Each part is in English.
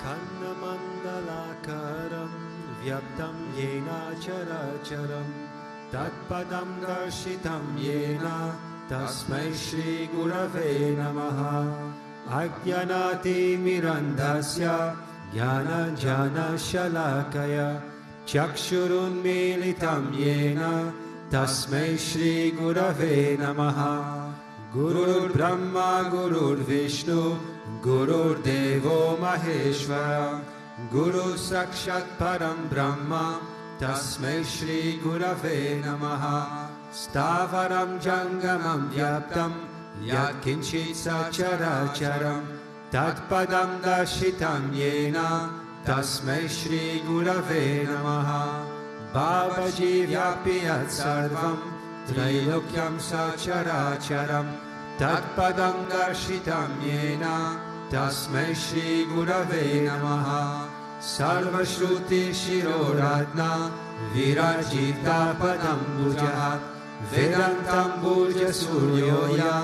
Kannamandalakaram vyaptam yena characharam tatpadam darshitam yena tasmai Shri Gurave Namaha. Ajnanati mirandasya jnana jnana shalakaya chakshurun militam yena tasmai Shri Gurave Namaha. Gurur Brahma Gurur Vishnu Gurur Devo Maheshwara Guru Sakshat Param Brahma Tasmai Shri Gurave Namaha. Stavaram Jangamam Vyaptam Yat Kinchit Sacharacharam Tatpadam Dashitam Yena Tasmai Shri Gurave Namaha. Babaji Vyapiyat Sarvam Trailokyam Sacharacharam Tatpadam Darshitam Yena Tasmai Shri Gurave Namaha. Sarva Shruti Shiroradna Virajita Padam Bujaha Vedantam Buja Suryoya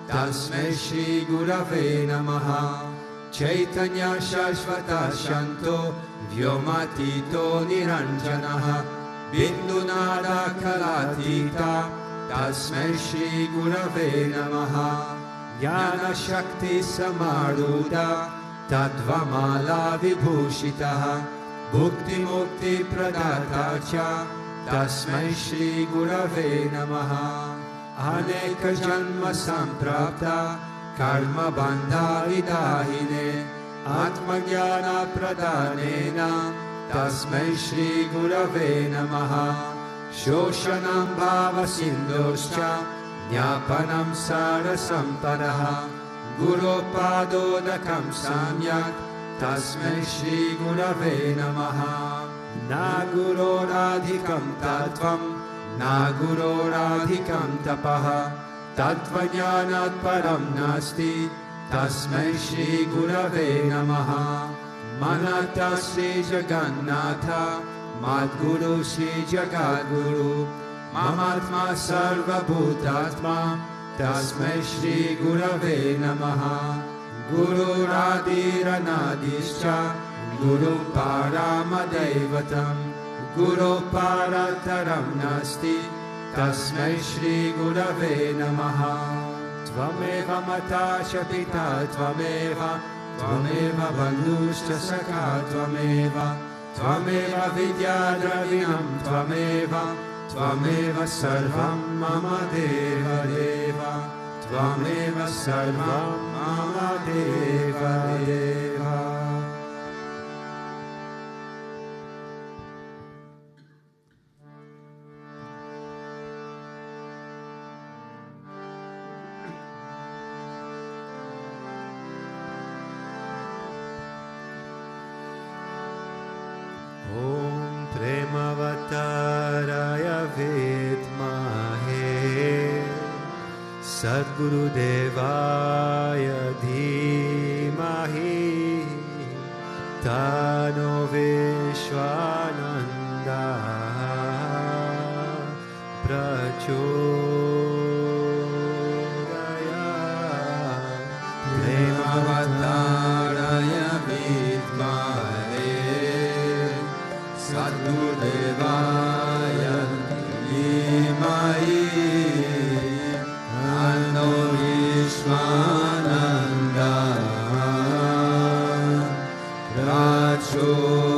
Tasmai Shri Gurave Namaha. Chaitanya Shashvata Shanto Vyomatito Niranjanaha Bindunada Kalatita Tasmai Shri Gurave Namaha. Jnana Shakti Samaruda Tadvamala Vibhushitaha Bhukti Mukti Pradata Cha Tasmai Shri Gurave Namaha. Aneka Janma Samprapta Karma Bandha Vidahine Atma Jnana Pradhanena Tasmai Shri Gurave Namaha. Shoshanam Bhava Sindhoscha Jnapanam Sarasampadaha Guru Padodakam Samyak Tasmai Shri Gurave Namaha. Na Guroradhikam Tattvam Na Guroradhikam Tapaha Tattvajnanat Param Nasti Tasmai Shri Gurave Namaha. Manata Sri Jagannatha Madguru Sri Jagadguru Mamatma Sarva Bhutatma Tasmai Shri Gurave Namaha. Guru Radira Nadischa Guru Paramadaivatam Guru Parataram Nasti Tasmai Shri Gurave Namaha. Tvameva Mata Pita Tvameva Tvameva Bandhushcha Sakha Tvameva Tvameva Vidya Dravinam Tvameva Tvameva Sarvam Mama Deva Deva Tvameva Sarvam Mama Deva Deva. Om Premavattaraya Vidmahe Sadguru Devaya Dhimahi Tano Vishwananda Prachodayat. Premavattaraya Vidmahe Sadgurudevaya Dhimahi Tano Vishwananda Prachodayat.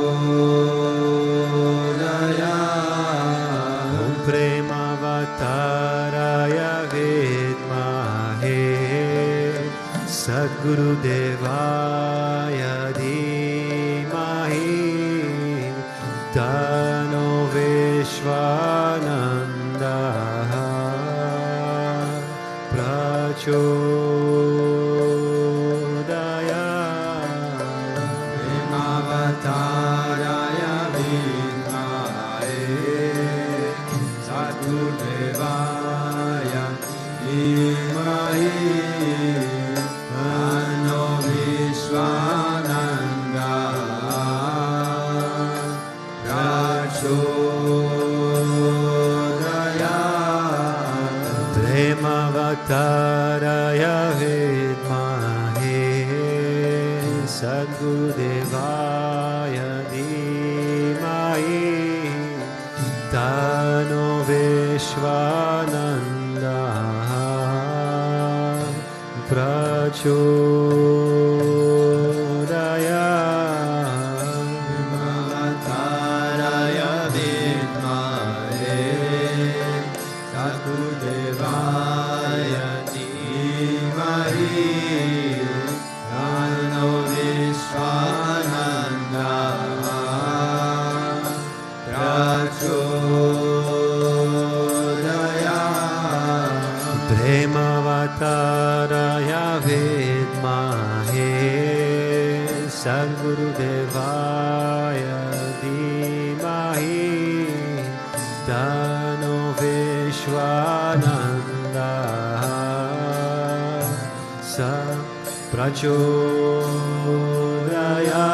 Om Premavattaraya Vidmahe Sadgurudevaya Dhimahi Tano Vishwananda Prachodayat. Premavattaraya Vidmahe Sadgurudevaya Dhimahi Tano Vishwananda Prachodayat. Premavattaraya Vidmahe Sadgurudevaya Premavattaraya vidmahe Sadgurudevaya dhimahi Dano Vishwananda Sa Prachodaya Premavattaraya vidmahe Sadgurudevaya dhimahi Dano Vishwananda Prachodaya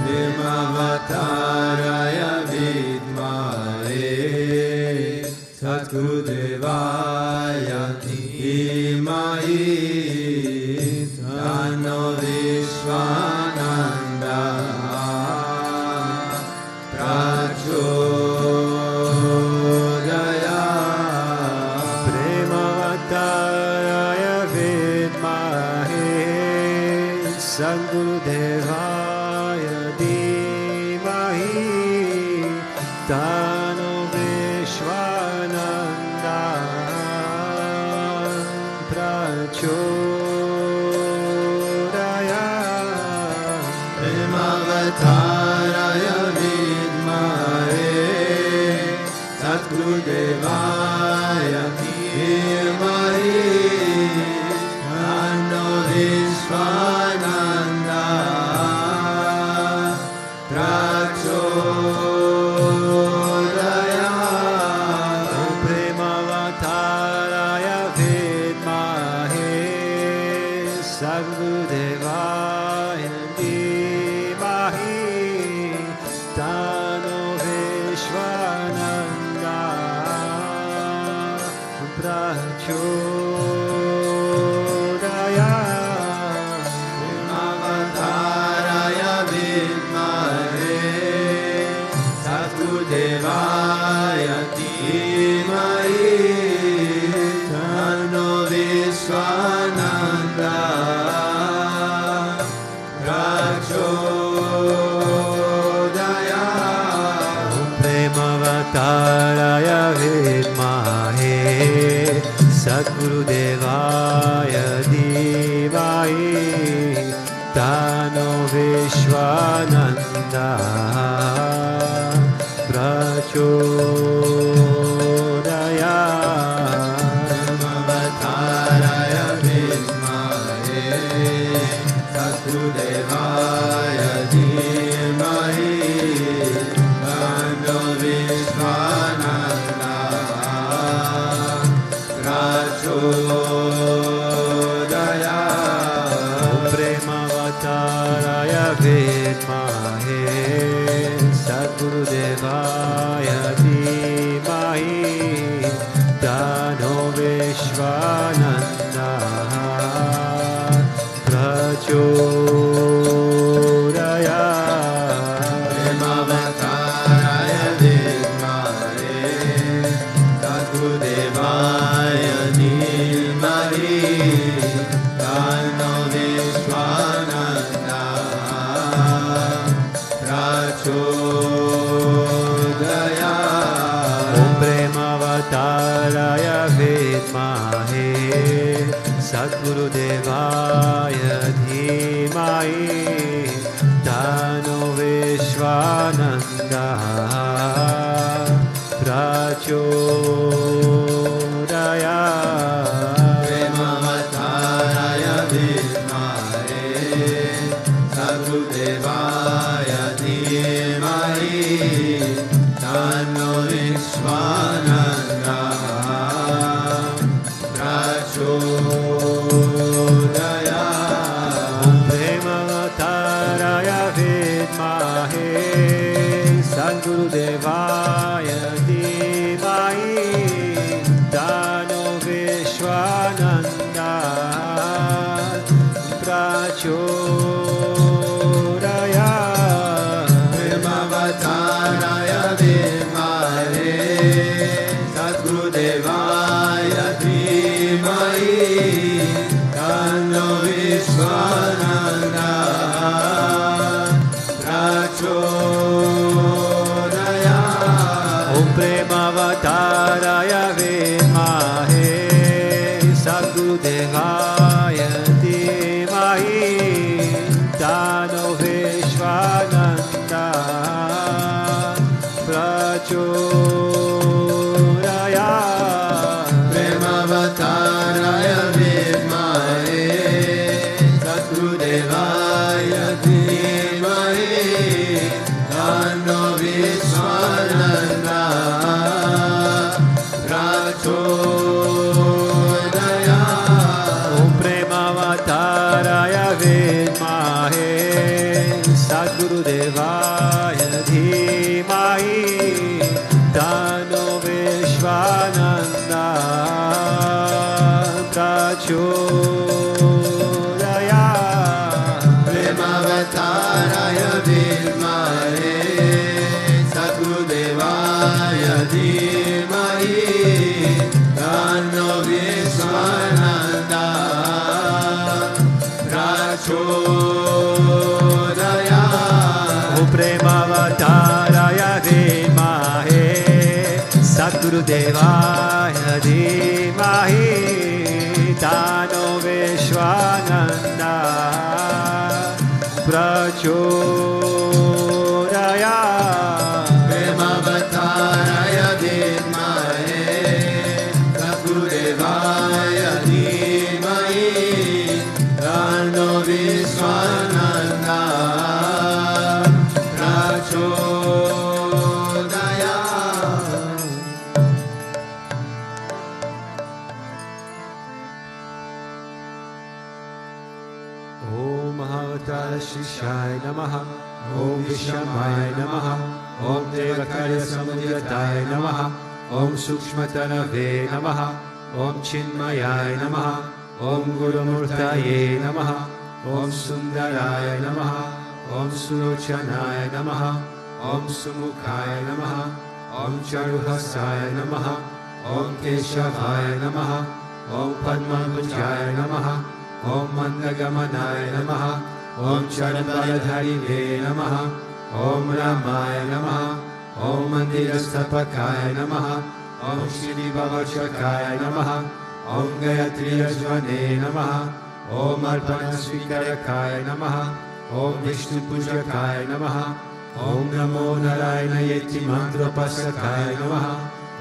Premavattaraya vidmahe Sadgurudevaya dhimahi Dano Vishwananda Prachodaya Premavattaraya vidmahe Sadgurudevaya dhimahi Dano Vishwananda Prachodaya Premavattaraya vidmahe Sadgurudevaya dhimahi Dano Vishwananda Prachodaya Premavattaraya vidmahe Sadgurudevaya dhimahi Dano Vishwananda Prachodaya Premavattaraya vidmahe Sadgurudevaya dhimahi Dano Vishwananda Prachodaya Premavattaraya vidmahe Sadgurudevaya dhimahi Dano Vishwananda Prachodaya Premavattaraya vidmahe Sadgurudevaya dhimahi Dano Vishwananda Prachodaya Premavattaraya vidmahe Sadgurudevaya dhimahi Dano Vishwananda Prachodaya Premavattaraya vidmahe Sadgurudevaya dhimahi Dano Vishwananda Prachodaya Premavattaraya vidmahe Sadgurudevaya dhimahi Dano Vishwananda Prachodaya Premavattaraya vidmahe Sadgurudevaya dhimahi Dano Vishwananda Prachodaya Premavattaraya vidmahe Sadgurudevaya dhimahi Dano Satgurudevaya Dhimahi Tanno Vishwananda Prachodaya Om Premavataraya Vidmahe Satgurudevaya Dhimahi Tanno Vishwananda Prachodaya Premavataraya Vidmahe Satgurudevaya Dhimahi Tanno Vishwananda Prachodaya Om Premavataraya Vidmahe Satgurudevaya Dhimahi Tanno Vishwananda Prachodaya Premavataraya Vidmahe Satgurudevaya Dhimahi Tanno Vishwananda Prachodaya Om Mahavatara Shishai Namaha Om Vishamai Namaha Om Devakarya Samudyataya Namaha Om Sukshmatanave Namaha Om Chinmayai Namaha Om Gurumurtaye Namaha Om Sundaraya Namaha Om Surochanaya Namaha Om Sumukhaya Namaha Om Charuhasaya Namaha Om Keshavaya Namaha Om Padmabhujaya Namaha Om Mandagamanaya Namaha Om Charanbaladharive Namaha Om Ramaya Namaha Om Mandirastapakaya Namaha Om Shri Bhavachakaya Namaha Om Gayatri Ajvane Namaha Om Arpana Swikarakaya Namaha Om Vishnu Pujakaya Namaha Om Namo Narayana Yeti Mantrapasakaya Namaha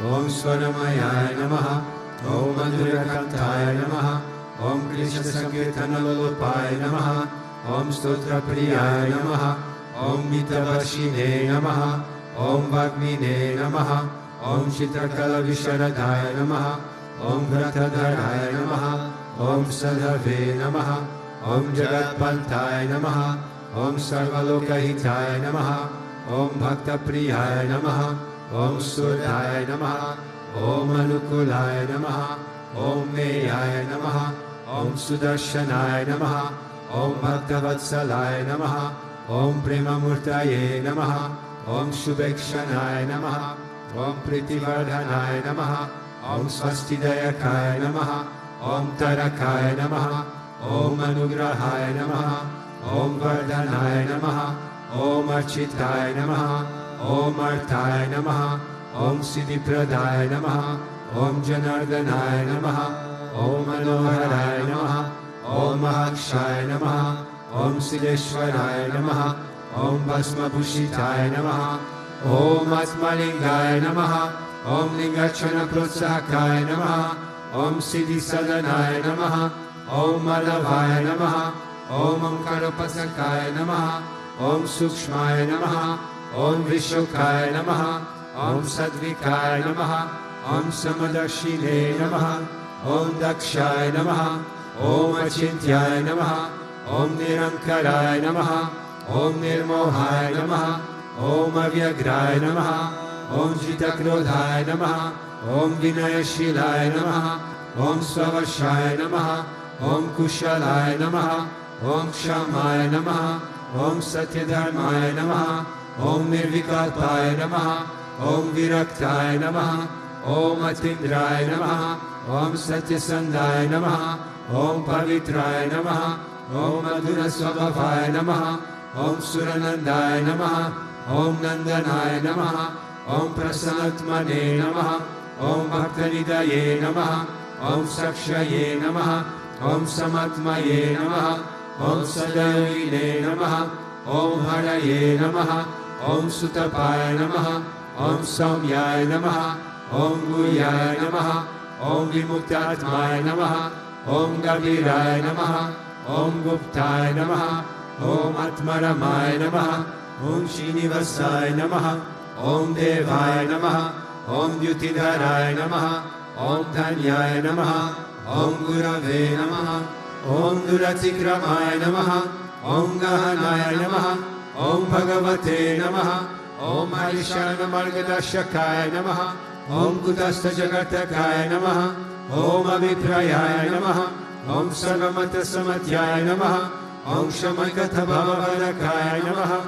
Om Swaramayaya Namaha Om Madhurakantaya Namaha Om Krishna Sankirtana Lopaya Namaha Om Stotra Priyaya Namaha Om Mitavashine Namaha Om Vagmine Namaha Om Chitrakala Visharadaya Namaha Om Vratadharaya Namaha Om Sadhave Namaha Om Jagatpantaya Namaha Om Sarvalokahitaya Namaha Om Bhakta Priyaya Namaha Om Surdaya Namaha Om Anukulaya Namaha Om Meyaya Namaha Om Sudarshanaya Namaha Om Bhaktavatsalaya Namaha Om Premamurtaye Namaha Om Shubhekshanaya Namaha Om Pritivardhanaya Namaha Om Swastidayakaya Namaha Om Tarakaya Namaha Om Anugrahaya Namaha Om Vardhanaya Namaha Om Architaya Namaha Om Arthaya Namaha Om Siddhipradaya Namaha Om Janardhanaya Namaha Om Manoharaya Namaha Om Mahakshaya Namaha Om Siddheshwaraya Namaha Om Bhasmabhushitaya Namaha Om Atmalingaya Namaha Om Lingachana Protsahakaya Namaha Om Siddhi Sadanaya Namaha Om Malavaya Namaha Om Amkarapasakaya Namaha Om Sukshmaya Namaha Om Vishokaya Namaha Om Sadvikaya Namaha Om Samadarshine Namaha Om Dakshaya Namaha Om Achintyaya Namaha Om Nirankaraya Namaha Om Nirmohaya Namaha Om Avyagraya Namaha Om Jitakrodhaya Namaha Om Vinayashilaya Namaha Om Svavashaya Namaha Om Kushalaya Namaha Om Kshamaya Namaha Om Satyadharmaya Namaha Om Nirvikalpaya Namaha Om Viraktaya Namaha Om Atindraya Namaha Om Satyasandaya Namaha Om Pavitraya Namaha Om Madhura Swabhavaya Namaha Om Suranandaya Namaha Om Nandanaya Namaha Om Prasanatmane Namaha Om Bhaktanidaye Namaha Om Sakshaye Namaha Om Samatmaye Namaha Om Sadayavine Namaha Om Haraye Namaha Om Sutapaya Namaha Om Saumyaya Namaha Om Guyaya Namaha Om Vimuktatmaya Namaha Om Gaviraya Namaha Om Guptaya Namaha, Om Atmaramaya Namaha, Om Srinivasaya Namaha, Om Devaya Namaha, Om Dyutidharaya Namaha, Om Dhanyaya Namaha, Om Gurave Namaha, Om Duratikramaya Namaha, Om Gahanaya Namaha, Om Bhagavate Namaha, Om Harishana Margadashakaya Namaha, Om Kutastha Jagatakaya Namaha, Om Abhiprayaya Namaha, Om Sarvamata Samatyaya Namaha, Om Shamakatha Bhavavadakaya Namaha,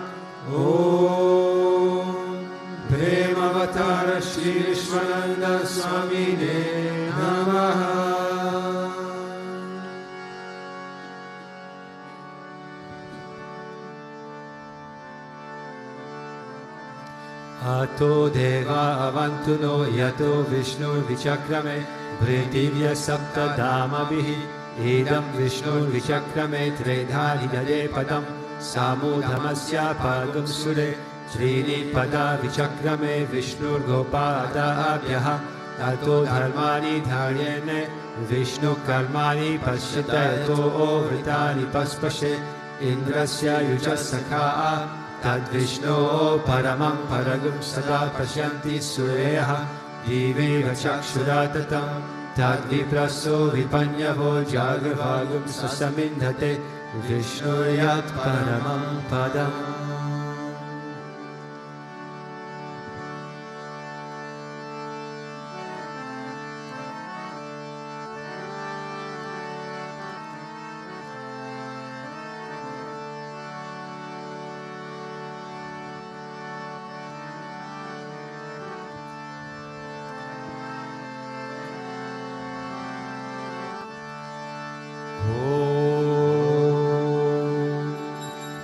Om Premavatara Sri Vishwananda Swami Namaha. Ato Deva Avantuno Yato Vishnu Vichakrame Vritivya Sapta Dhamabhihi Idam Vishnu Vichakrame Tredhari Dade Padam Samudhamasya Pagam Sure Srini Pada Vichakrame Vishnu Gopada Abhyaha Tato Dharmani Dharyene Vishnu Karmani Pashyata Yato Vritani Paspashe Indrasya Yujasakha Tad Vishnu Paramam Paragum Sada Pashyanti Sureha Divi Vachakshuratatam Tad Vipraso Vipanyavo Jagravagum Sasamindhate Vishnu Yat Paramam Padam.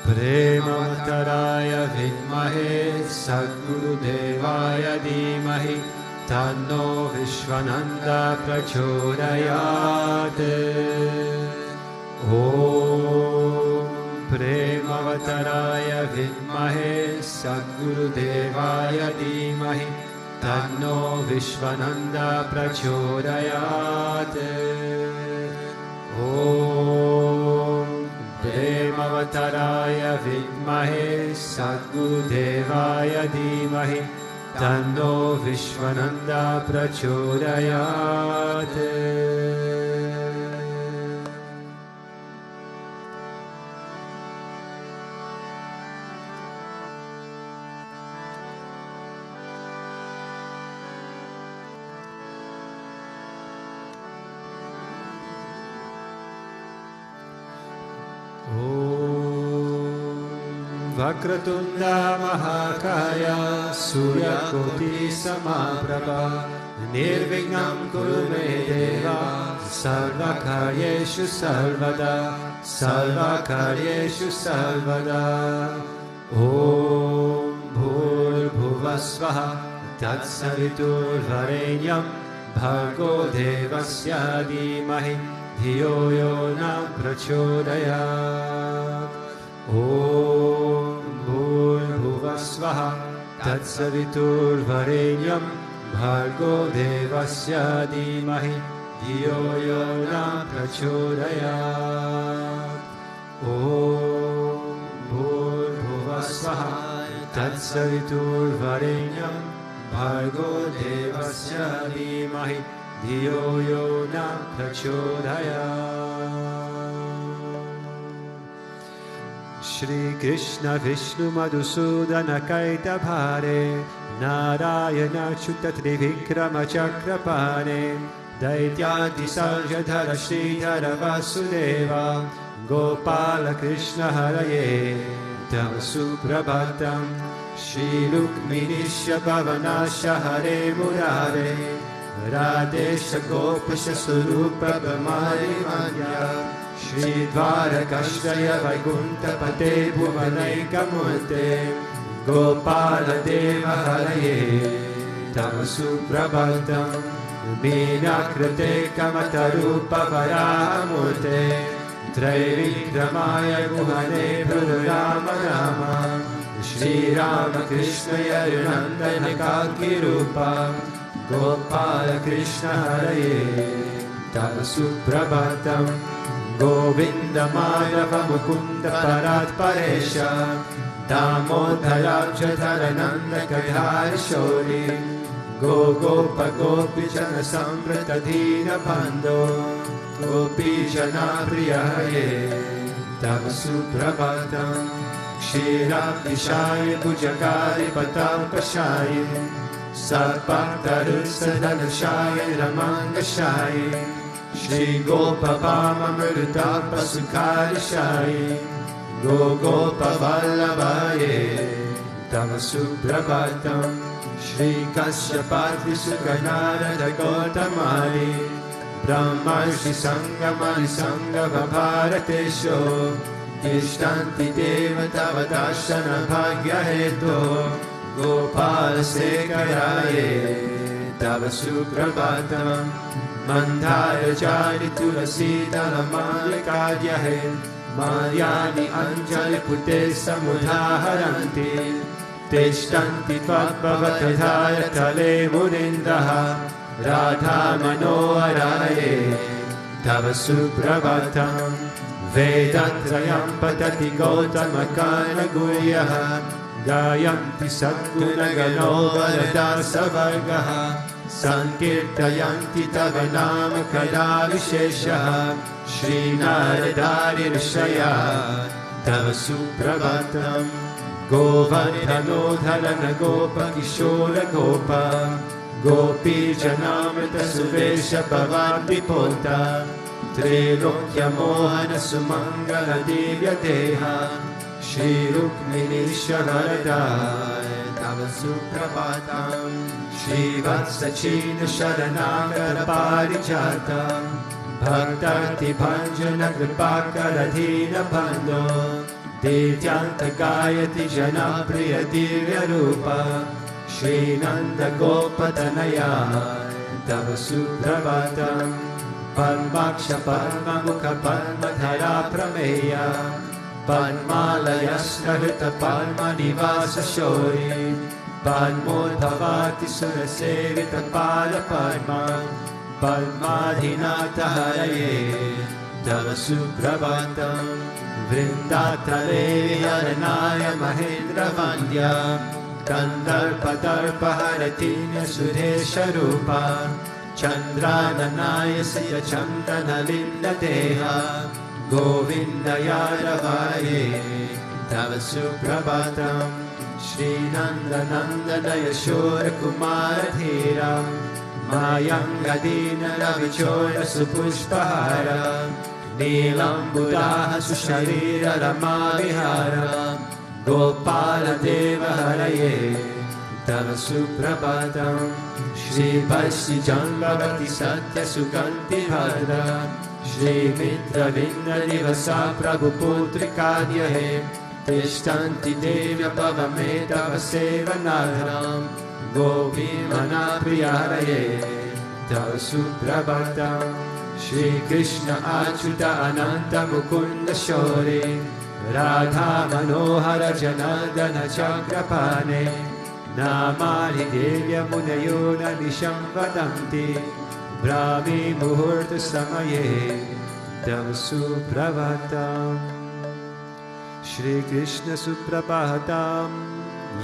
Premavattaraya Vidmahe Sadgurudevaya Dhimahi Tanno Vishwananda Prachodayat. Om Premavattaraya Vidmahe Sadgurudevaya Dhimahi Tanno Vishwananda Prachodayat. Om Premavattaraya Vidmahe Sadgurudevaya Dhimahi Tanno Vishwananda Prachodayat. Vakratunda Mahakaya Suryakoti Samaprabha Nirvignam Kuru Me Deva Sarvakaryeshu Sarvada Sarvakaryeshu Sarvada. Om Bhurbhuvasvaha Tatsavitur Varenyam Bhargo Devasya Dhimahi Dhiyo Yo Na Prachodayat. Om Bhurbhuvasvaha Tatsavitur Varenyam Bhargo Devasya Dhimahi Dhiyo Yo Na Prachodayat. Om Bhurbhuvasvaha Tatsavitur Varenyam Bhargo Devasya Dhimahi Dhiyo Yo Na Prachodayat. Shri Krishna Vishnu Madhusudana Kaita Bhare Narayana Chuta Trivikrama Chakrapane Daityati Sarjadhara Sridhara Vasudeva Gopala Krishna Haraye Tava Suprabhatam Shri Rukminisha Bhavanasha Hare Murare Radesha Gopasha Surupa Bhamari Manya Shri Dvarakashraya Vaikuntha Pate Bhuvanaika Murte Gopala Deva Haraye Tava Suprabhatam Minakrate Kamatarupa Varahamurte Traivikramaya Guhane Prabhurama Rama Shri Rama Krishna Yarunandana Kalki Rupa Gopala Krishna Haraye Tava Suprabhatam Govinda Madhava Mukunda Parat Paresha Damodharabjadharananda Gadhari Shori Gopa Gopichana Samvrata Dina Bando Gopijana Priyaye Tava Suprabhatam Kshira Vishaya Pujakari Patapashaye Satbhaktarusadhanashaye Ramangashaye Shri Gopavama Mrutapa Sukharishaye Gopa Vallabhaye Tava Suprabhatam Shri Kashyapati Sukanarada Gautamari Brahmarshi Sangamani Sangava Bharatesho Ishtanti Devatava Darshana Bhagya Heto Gopala Sekaraye Tava Suprabhatam Mandhara Jari Tulasi Dalamalikajahe Maryani Anjali Pute Samudhaharanti Tishtanti Tvatbhavatadhara Tale Murindaha Radha Manoharaye Tava Suprabhatam Vedatrayam Patati Gautamakana Guryaha Gayanti Sadguna Gano Varada Savargaha Sankirtayanti Tava Nama Kada Visheshaha Shri Naradari Rishaya Tava Suprabhatam Govardhano Dharana Gopa Kishora Gopa Gopi Janamrita Suvesha Bhavanti Pota Trilokya Mohana Sumangala Divya Deha Shri Rukmini Sharadaya Tava Suprabhatam Shri Vatsachina Sharanagara Parijatam Bhaktarti Bhanjana Kripakaradhina Bhando Dityanta Gayati Janapriya Divya Rupa Shri Nanda Gopatanaya Tava Suprabhatam Padmaksha Padmamukha Padmadhara Prameya Padmalaya Srahita Padma Nivasa Shori Padmodbhavati Surasevita Pada Padma Padmadhinata Haraye Tava Suprabhatam Vrindatale Haranaya Mahendra Vandya Kandarpadarpa Haratinya Sudesha Rupa Chandrananaya Siya Chandana Linda Deha Govinda Yadavaye Tava Suprabhatam Shri Nanda Nandana Yashora Kumara Dhira Mayangadina Ravichora Supushpahara Nilam Buddha Susharira Ramavihara Gopala Deva Haraye Tava Suprabhatam Shri Vashi Jambavati Satya Sukanti Bhadra Shri Mitra Vinda Nivasa Prabhu Putrikadyahe Tishtanti Devya Pavameta Vasevanadram Govimana Priyaraye Tava Suprabhatam Shri Krishna Achyuta Ananta Mukunda Shore Radha Manohara Janardana Chakrapane Namani Devya Munayona Nisham Vadanti Brahmi Muhurta Samaye Tava Suprabhatam Shri Krishna Suprabhatam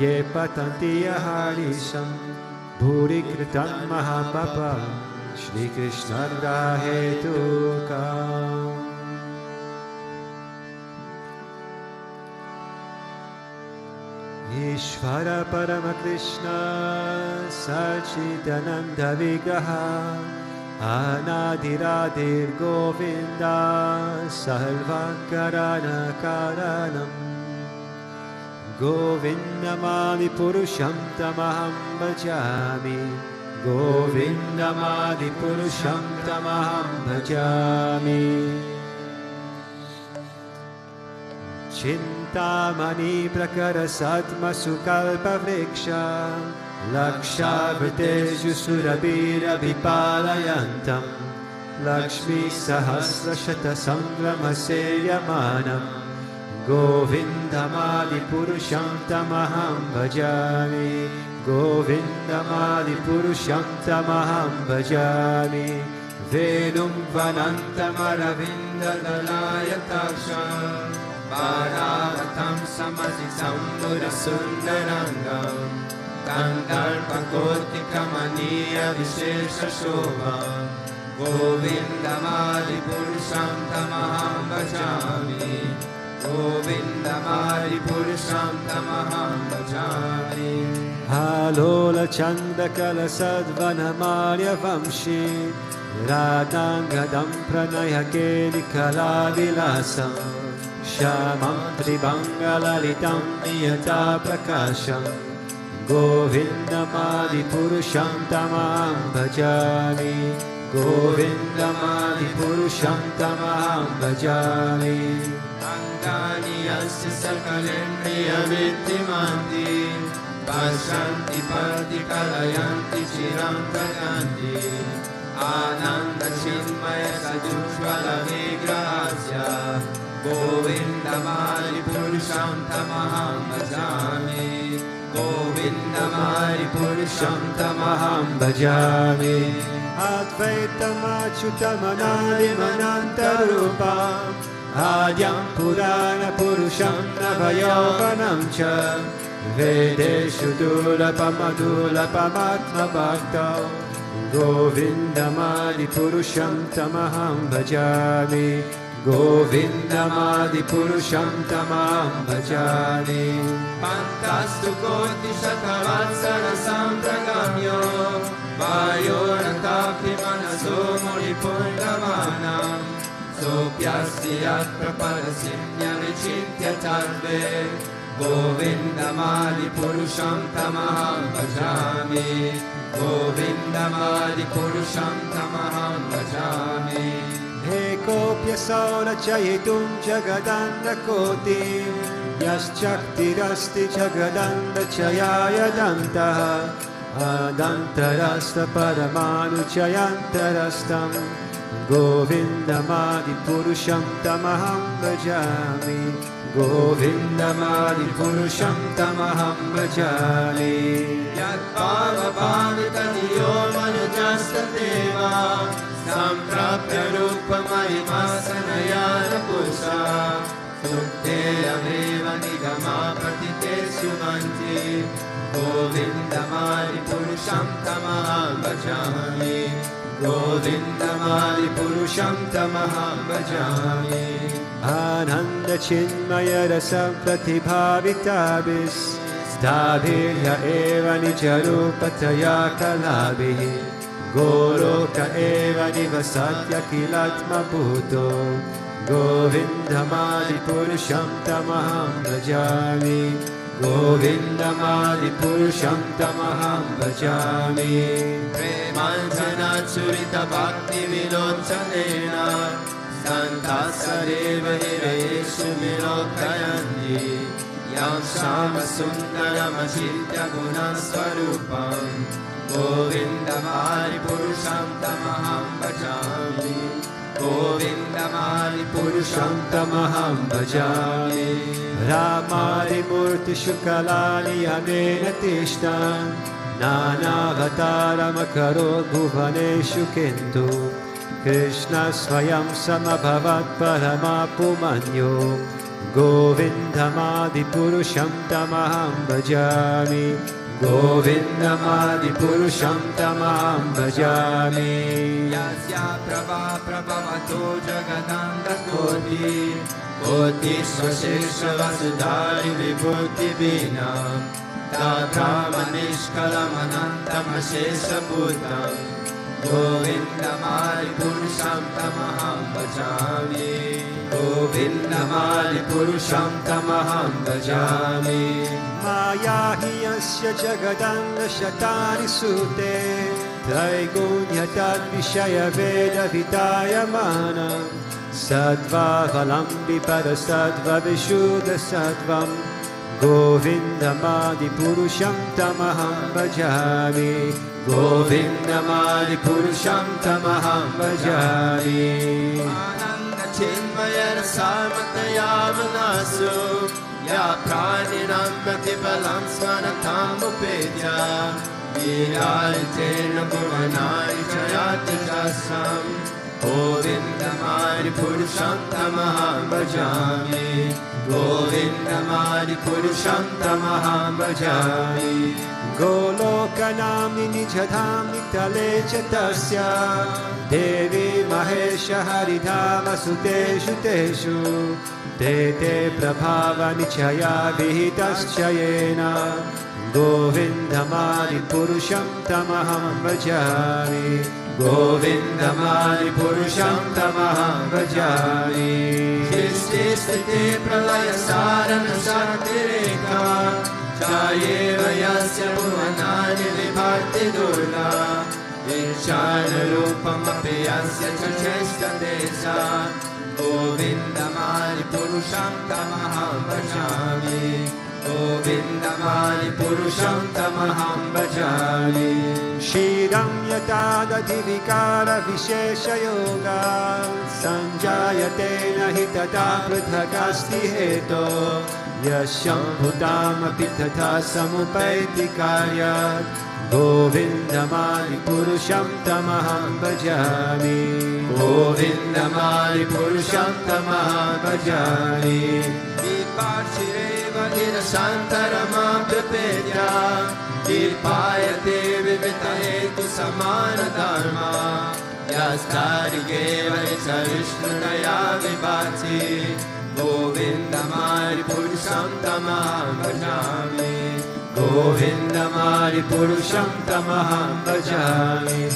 Ye Patanti Aharisham Bhuri Kritam Mahapapa Shri Krishna Rahetukam Ishvara Parama Krishna Sachidananda Vigraha Anadiradir Govinda Sarvakarana Karanam Govindamadi Purusham Tamaham Bhajami Govindamadi Purusham Tamaham Bhajami Chintamani Prakara Satma Sukalpa Vriksha Lakshaviteju Surabira Vipalayantam Lakshmi Sahasrashata Sangramaseyamanam Govindamadi Purusham Tamaham Bhajami Govindamadi Purusham Tamaham Bhajami Venum vanantamaravindalayataksam Bharavatam samazitam murasundarangam Kandarpakotikamaniya vishesha shobham Govindamadi purusham tamaham bhajami Govindamadi purusham tamaham bhajami Halola chandakala sadvanamarya vamshi Radhangadam pranayakeli kalavilasam Shamam tribangalalitam niyata prakasham Govindamadi purusham tamaham bhajami Govindamadi purusham tamaham bhajami Angani yasya sakalendriya vittimanti Pashanti parti kalayanti chiram praganti Ananda chinmaya sajujvala vigrahasya Govindamadi purusham tamaham bhajami Govindamadi purusham tamaham bhajami Advaitamachutamanadimanantarupam Adyam purana purusham navayovanam cha Vedeshu dulapamamatma bhaktau Govindamadi purusham tamaham bhajami Govindamadi purusham tamaham bhajami Pantastu koti shatavatsara sampragamyo Vayoratapti manaso muripundavanam Sopyasyat praparasimya vichintya tarve Govindamadi purusham tamaham bhajami Govindamadi purusham tamaham bhajami Ekopya saula chayitum jagadanda kotim Yaschaktirasti jagadanda chayaya dantaha Adantarasta paramanu chayantarastam Govindamadi purusham tamaham bhajami Govindamadi purusham tamaham bhajami Yat bhava bhavitadiyo manujastadeva Samprapya rupa mahimasanayana pusa Sukteyameva nigama pratite sumanti Govindamadi purusham tamaham bhajami Govindamadi purusham tamaham bhajami Ananda chinmaya rasa pratibhavitabis Stabhirya eva nijarupataya kalabhi Goloka eva nivasatya kilatma bhuto Govindamadi purusham tamaham bhajami Govindamadi purusham tamaham bhajami Premanjana churita bhakti vinochanena Santasareva hirayeshu vinokayandi Yam shama sundaram ashitya gunasvarupam Govindamadi purusham tamaham bhajami Govindamadi purusham tamaham bhajami Ramari murti shukalani anena tishtam Nanavataram akarot bhuvaneshu kintu Krishna swayam samabhavat paramapumanyo Govindamadi purusham tamaham bhajami Govindamadi purusham tamaham bhajami Yasya prabha prabhavato jagadanda koti Koti svashesha vasudhari vibhuti vinam Tathama nishkalam anantam ashesha bhutam Govindamadi purusham tamaham bhajami Govindamadi purusham tamaham bhajami Maya hi yasya jagadanda shatani sute Traigunya tad vishaya veda vitayamana Sattva valambi para sattva vishuddha sattvam Govindamadi purusham tamaham bhajami Govindamadi purusham tamaham bhajami Ananda chinmaya rasamatayamanasu Ya praninam pratipalam svanatam upedya Virajena Bhuvanani Chayati Jasam Govindamari Purusham Tamaham Bhajami Govindamari Purusham Tamaham Bhajami Golokanamni Nijadham Nitale Chatasya Devi Mahesha Haridhama Suteshu Teshu Tete Prabhava Nichaya Vihitaschayena Govindamari Purusham Tamaham Bhajami Govindamari Purusham Tamaham Bhajami Shishti Sthiti Pralaya Sarana Shaktireka Jayeva Yasya Bhuvanani Vibhakti Durga Vishana Rupam Api Yasya Chacheshta Desha Govindamari Purusham Tamaham Bhajami Govindamari Purusham Tamaham Bhajami Shiram Yatadati Vikara Vishesha Yoga Sanjayate Nahi Tata Prithakasti Heto Yasham Bhutam Apitata Samupaiti Karyat Govindamari Purusham Tamaham Bhajami Govindamari Purusham Tamaham Bhajami Vipachireva Gira Santarama Prapedya Vipayate Vivita Hetu Samana Dharma Yastarigeva Isha Vishnudaya Vibhati Govindamari Purusham Tamaham Bhajami Govindamari Purusham Tamaham Bhajami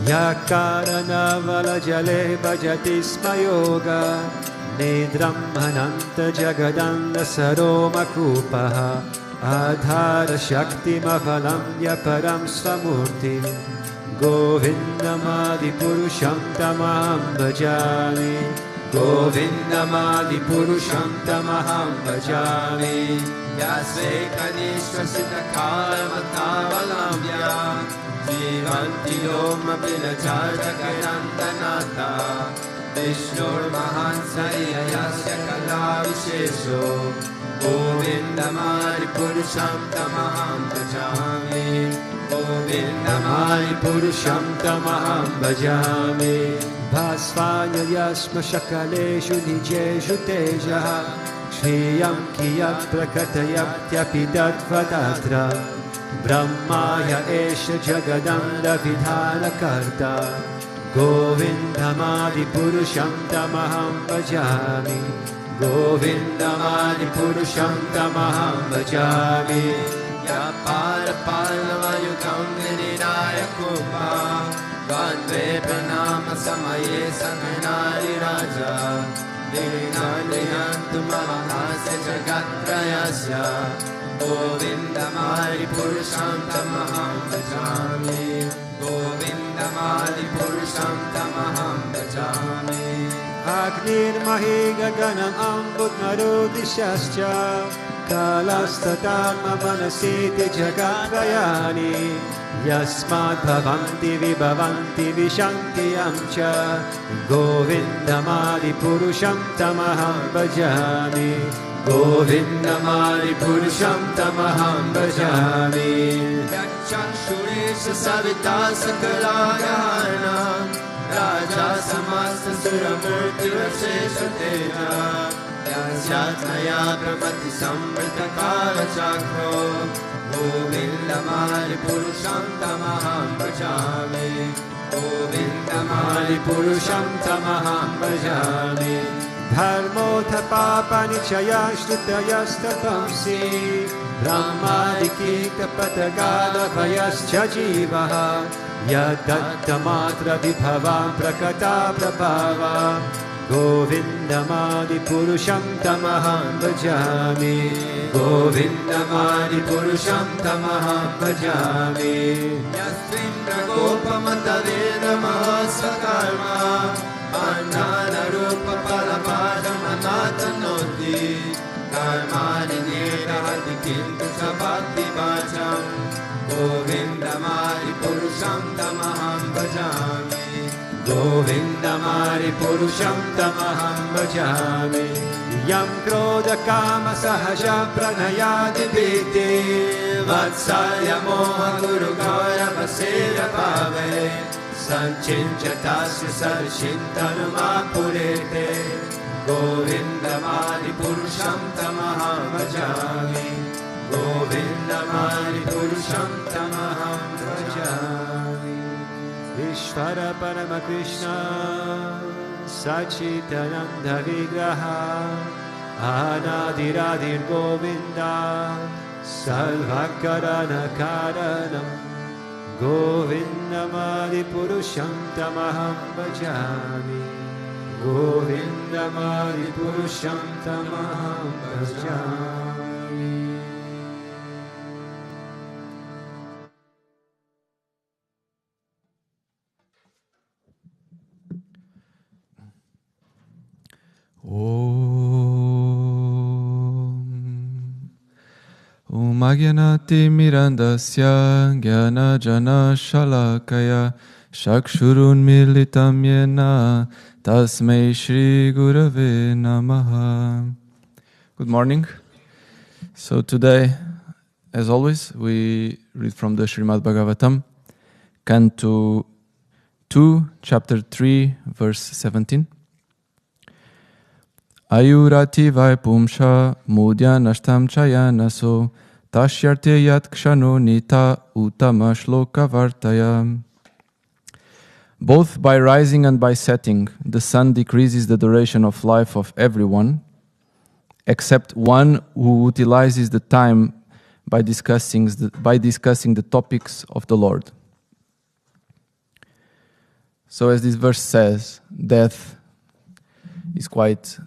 Yakarana Valajale Bhajati Smayoga Nidram Ananta Jagadanda Saroma Kupaha Adhara Shakti Mavalam Yaparam Svamurti Govindamadi Purusham Tamaham Bhajami Govindamadi Purusham Tamaham Bhajami Yasve Kanishka Siddhakala Matavalamya Jivanti Yoma Vilachaja Gayantanata Vishnur Mahansaya Yasya Kala Vishesho Govindamari Purusham Tamaham Bhajami Govindamari Purusham Tamaham Bhajami Bhasvanya Yasma Shakaleshu Nijeshu Tejaha Shriyam Kiyat Prakatayaptyapidat Vadatra Brahmaya Esha Jagadanda Vidhana Karta Govindamadi Purusham Tamaham Bhajami Govindamadi Purusham Tamaham Bhajami Yapara Palavayukam Virinaya Kupa Vandve Pranama Samaye Sanganari Raja Virinandayantu Mahasya Jagatrayasya Govindamari Purusham Tamaham Bhajami Govindamari Purusham Tamaham Bhajami Agnir Mahiga Ganam Ambut Marudishascha Kalastatam Manasiti Jagatrayani Yasmat Bhavanti Vibhavanti Vishanti Amcha Govindamadi Purusham Tamaham Bhajami Govindamadi Purusham Tamaham Bhajami Yakshanshuresha Savita Sakalagana Raja Samasta Suramurti Rasesha Teja Yasyatmaya Brahmati Samrita Kala Chakro Govindamari Purusham Tamaham Bhajami Govindamari Purusham Tamaham Bhajami Dharmotha Papa Nichaya Shrutayastapamsi Brahmadikita Patagada Vayascha Jivaha Yadatta Matra Vibhavam Prakata Prabhava Govindamadi Purusham Tamaham Bhajami Govindamadi Purusham Tamaham Bhajami Yasvindra Gopamata Veda Mahasakarma Pandana Rupa Palapajam Amatanoti Karmani Nirahati Kintu Sabhati Bhajam Govindamadi Purusham Tamaham Bhajami Govindamari Purusham Tamaham Bhajami Yam krodha kama sahaja pranayadi bhiti Vatsalya moha guru gaurava seva bhave Sanchinchatasya sarchintanuma purete Govindamadi purusham tamaham bhajami Govindamadi purusham tamaham bhajami Ishvara Parama Krishna Sachitananda Vigraha Anadiradir Govinda Salvakarana Karanam Govindamadi Purusham Tamaham Bhajami Govindamadi Purusham Tamaham Bhajami. Om Agyanati Mirandasya Gyana Jana Shalakaya Shakshurun Militam Yena Tasmei Shri Gurave Namaha. Good morning. So today, as always, we read from the Srimad Bhagavatam, Canto 2, Chapter 3, verse 17. Ayurati vaipumsha mudya nashtam chayanaso tashyarte yat kshano nita utama shloka vartaya. Both by rising and by setting, the sun decreases the duration of life of everyone, except one who utilizes the time by discussing the topics of the Lord. So as this verse says, death is quite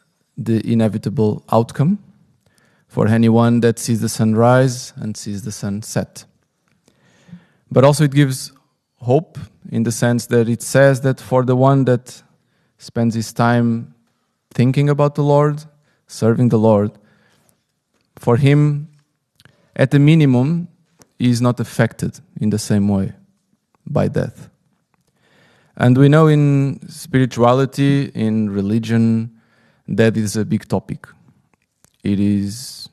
the inevitable outcome for anyone that sees the sun rise and sees the sun set. But also it gives hope in the sense that it says that for the one that spends his time thinking about the Lord, serving the Lord, for him, at the minimum, he is not affected in the same way by death. And we know in spirituality, in religion, that is a big topic. It is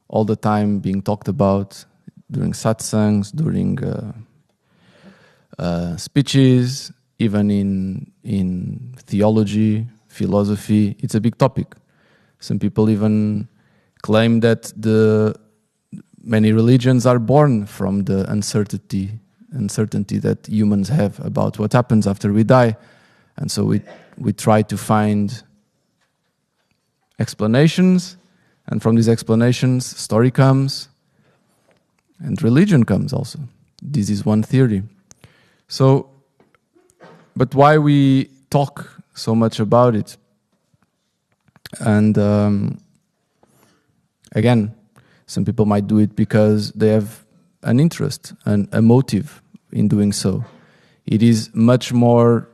all the time being talked about during satsangs, during speeches, even in theology, philosophy. It's a big topic. Some people even claim that many religions are born from the uncertainty that humans have about what happens after we die. And so we try to find explanations, and from these explanations, story comes, and religion comes also. This is one theory. So, but why we talk so much about it? And again, some people might do it because they have an interest and a motive in doing so. It is much more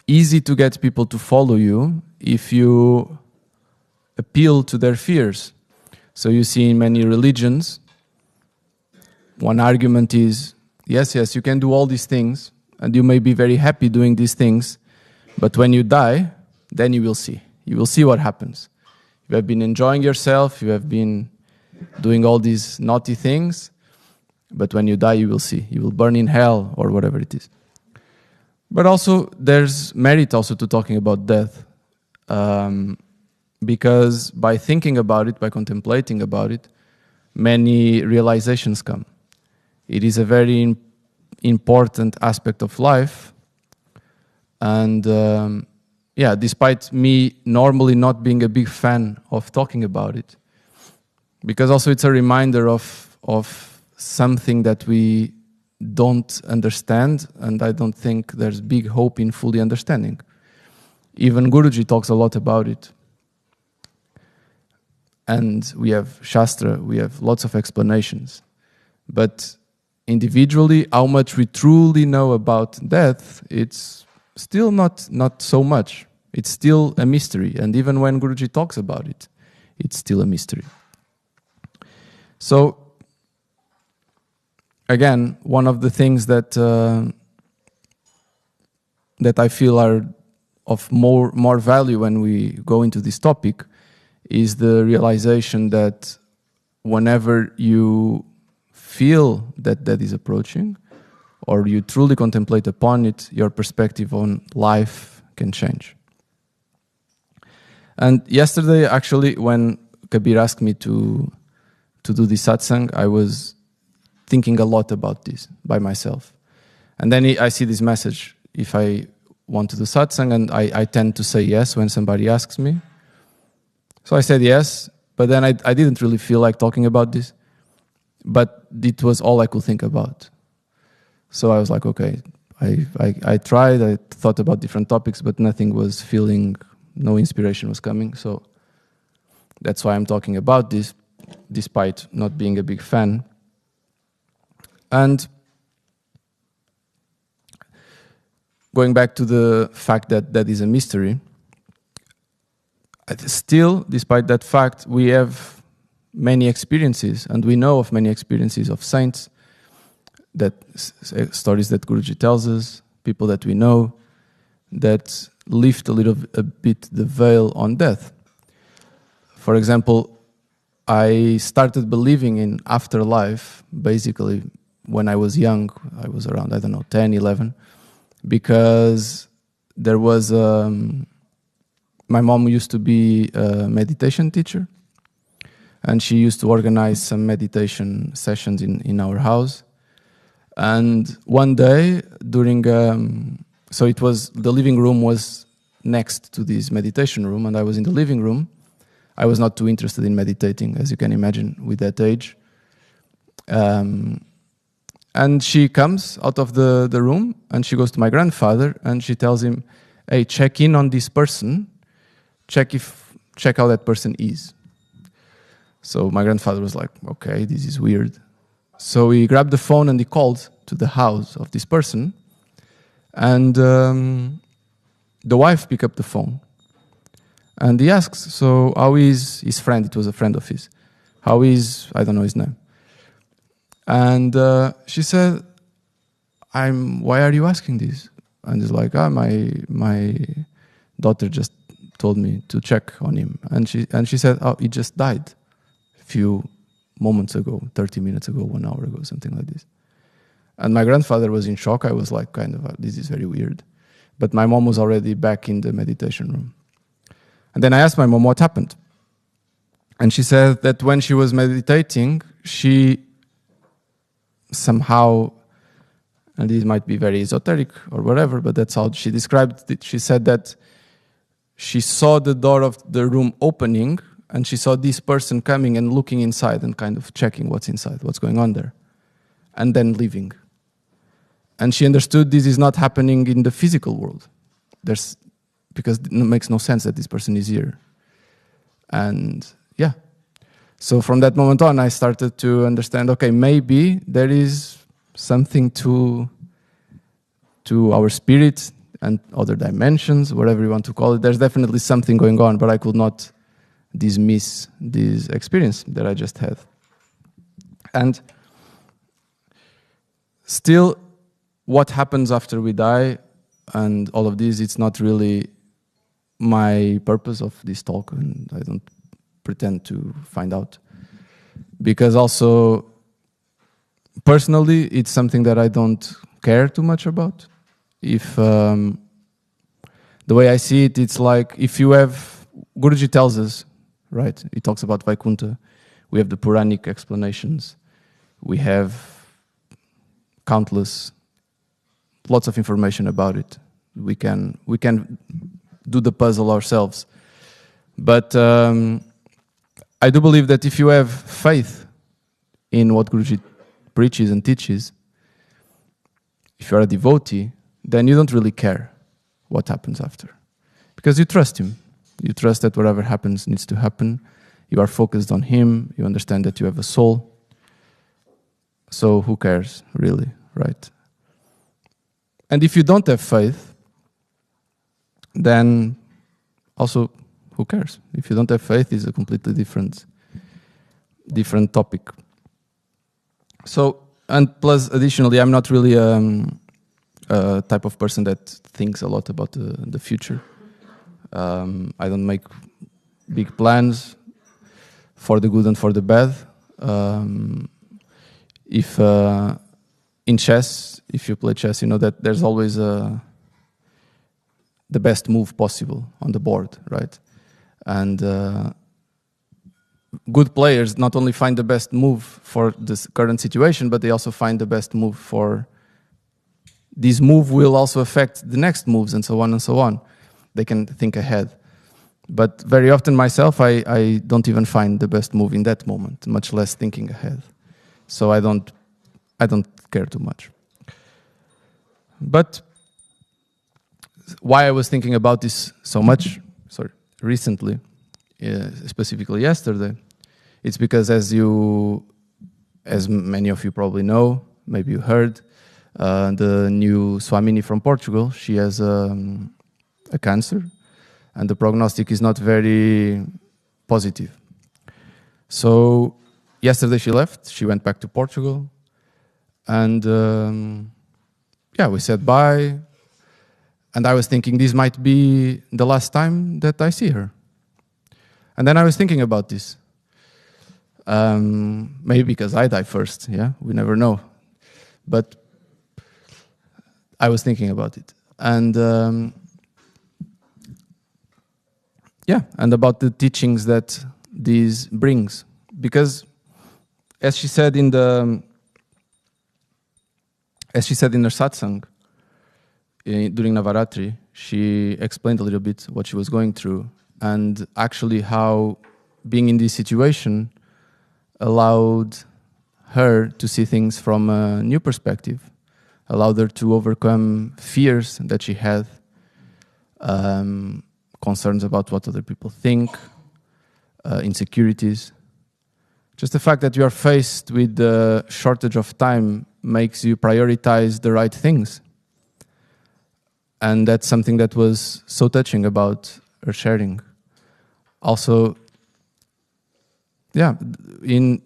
easy to get people to follow you if you appeal to their fears. So you see in many religions, one argument is, yes, you can do all these things, and you may be very happy doing these things, but when you die, then you will see. You will see what happens. You have been enjoying yourself, you have been doing all these naughty things, but when you die, you will see. You will burn in hell, or whatever it is. But also, there's merit also to talking about death. Because by thinking about it, by contemplating about it, many realizations come. It is a very important aspect of life. And despite me normally not being a big fan of talking about it, because also it's a reminder of something that we don't understand, and I don't think there's big hope in fully understanding. Even Guruji talks a lot about it. And we have Shastra, we have lots of explanations. But individually, how much we truly know about death, it's still not so much. It's still a mystery. And even when Guruji talks about it, it's still a mystery. So, again, one of the things that I feel are of more value when we go into this topic is the realization that whenever you feel that death is approaching, or you truly contemplate upon it, your perspective on life can change. And yesterday, actually, when Kabir asked me to do this satsang, I was thinking a lot about this by myself. And then I see this message, if I want to do satsang, and I tend to say yes when somebody asks me. So I said yes, but then I didn't really feel like talking about this. But it was all I could think about. So I was like, okay, I tried, I thought about different topics, but nothing was feeling, no inspiration was coming. So that's why I'm talking about this, despite not being a big fan. And going back to the fact that that is a mystery, still, despite that fact, we have many experiences, and we know of many experiences of saints, that stories that Guruji tells us, people that we know, that lift a bit the veil on death. For example, I started believing in afterlife, basically, when I was young. I was around, 10, 11, because there was... my mom used to be a meditation teacher, and she used to organize some meditation sessions in our house. And one day during, so it was, the living room was next to this meditation room, and I was in the living room. I was not too interested in meditating, as you can imagine, with that age. And she comes out of the room, and she goes to my grandfather, and she tells him, hey, check in on this person, check how that person is. So my grandfather was like, okay, this is weird. So he grabbed the phone and he called to the house of this person. And the wife picked up the phone. And he asks, so how is his friend? It was a friend of his. How is, I don't know his name. And she said, why are you asking this? And he's like, my daughter just told me to check on him. And she said, oh, he just died a few moments ago, 30 minutes ago, 1 hour ago, something like this. And my grandfather was in shock. I was like, this is very weird. But my mom was already back in the meditation room. And then I asked my mom what happened. And she said that when she was meditating, she somehow, and this might be very esoteric or whatever, but that's how she described it. She said that she saw the door of the room opening, and she saw this person coming and looking inside and kind of checking what's inside, what's going on there, and then leaving. And she understood this is not happening in the physical world. Because it makes no sense that this person is here. And yeah. So from that moment on, I started to understand, okay, maybe there is something to our spirit and other dimensions, whatever you want to call it. There's definitely something going on, but I could not dismiss this experience that I just had. And still, what happens after we die and all of this, it's not really my purpose of this talk, and I don't pretend to find out. Because also, personally, it's something that I don't care too much about. If the way I see it, it's like if you have, Guruji tells us, right? He talks about Vaikuntha. We have the Puranic explanations. We have lots of information about it. We can do the puzzle ourselves. But I do believe that if you have faith in what Guruji preaches and teaches, if you are a devotee, then you don't really care what happens after. Because you trust him. You trust that whatever happens needs to happen. You are focused on him. You understand that you have a soul. So who cares, really, right? And if you don't have faith, then also, who cares? If you don't have faith, it's a completely different topic. So, and plus, additionally, I'm not really a type of person that thinks a lot about the future. I don't make big plans. for the good and for the bad. If in chess, if you play chess, you know that there's always the best move possible on the board, right? And good players not only find the best move for this current situation, but they also find the best move for this move will also affect the next moves, and so on and so on. They can think ahead. But very often myself, I don't even find the best move in that moment, much less thinking ahead. So I don't care too much. But why I was thinking about this so much, recently, specifically yesterday, it's because as many of you probably know, maybe you heard, the new Swamini from Portugal, she has a cancer, and the prognostic is not very positive. So yesterday she left, she went back to Portugal, and we said bye, and I was thinking this might be the last time that I see her. And then I was thinking about this. Maybe because I die first, we never know. But I was thinking about it. And and about the teachings that this brings. Because as she said in her satsang during Navaratri, she explained a little bit what she was going through, and actually how being in this situation allowed her to see things from a new perspective, allowed her to overcome fears that she had, concerns about what other people think, insecurities. Just the fact that you are faced with the shortage of time makes you prioritize the right things. And that's something that was so touching about her sharing. Also, in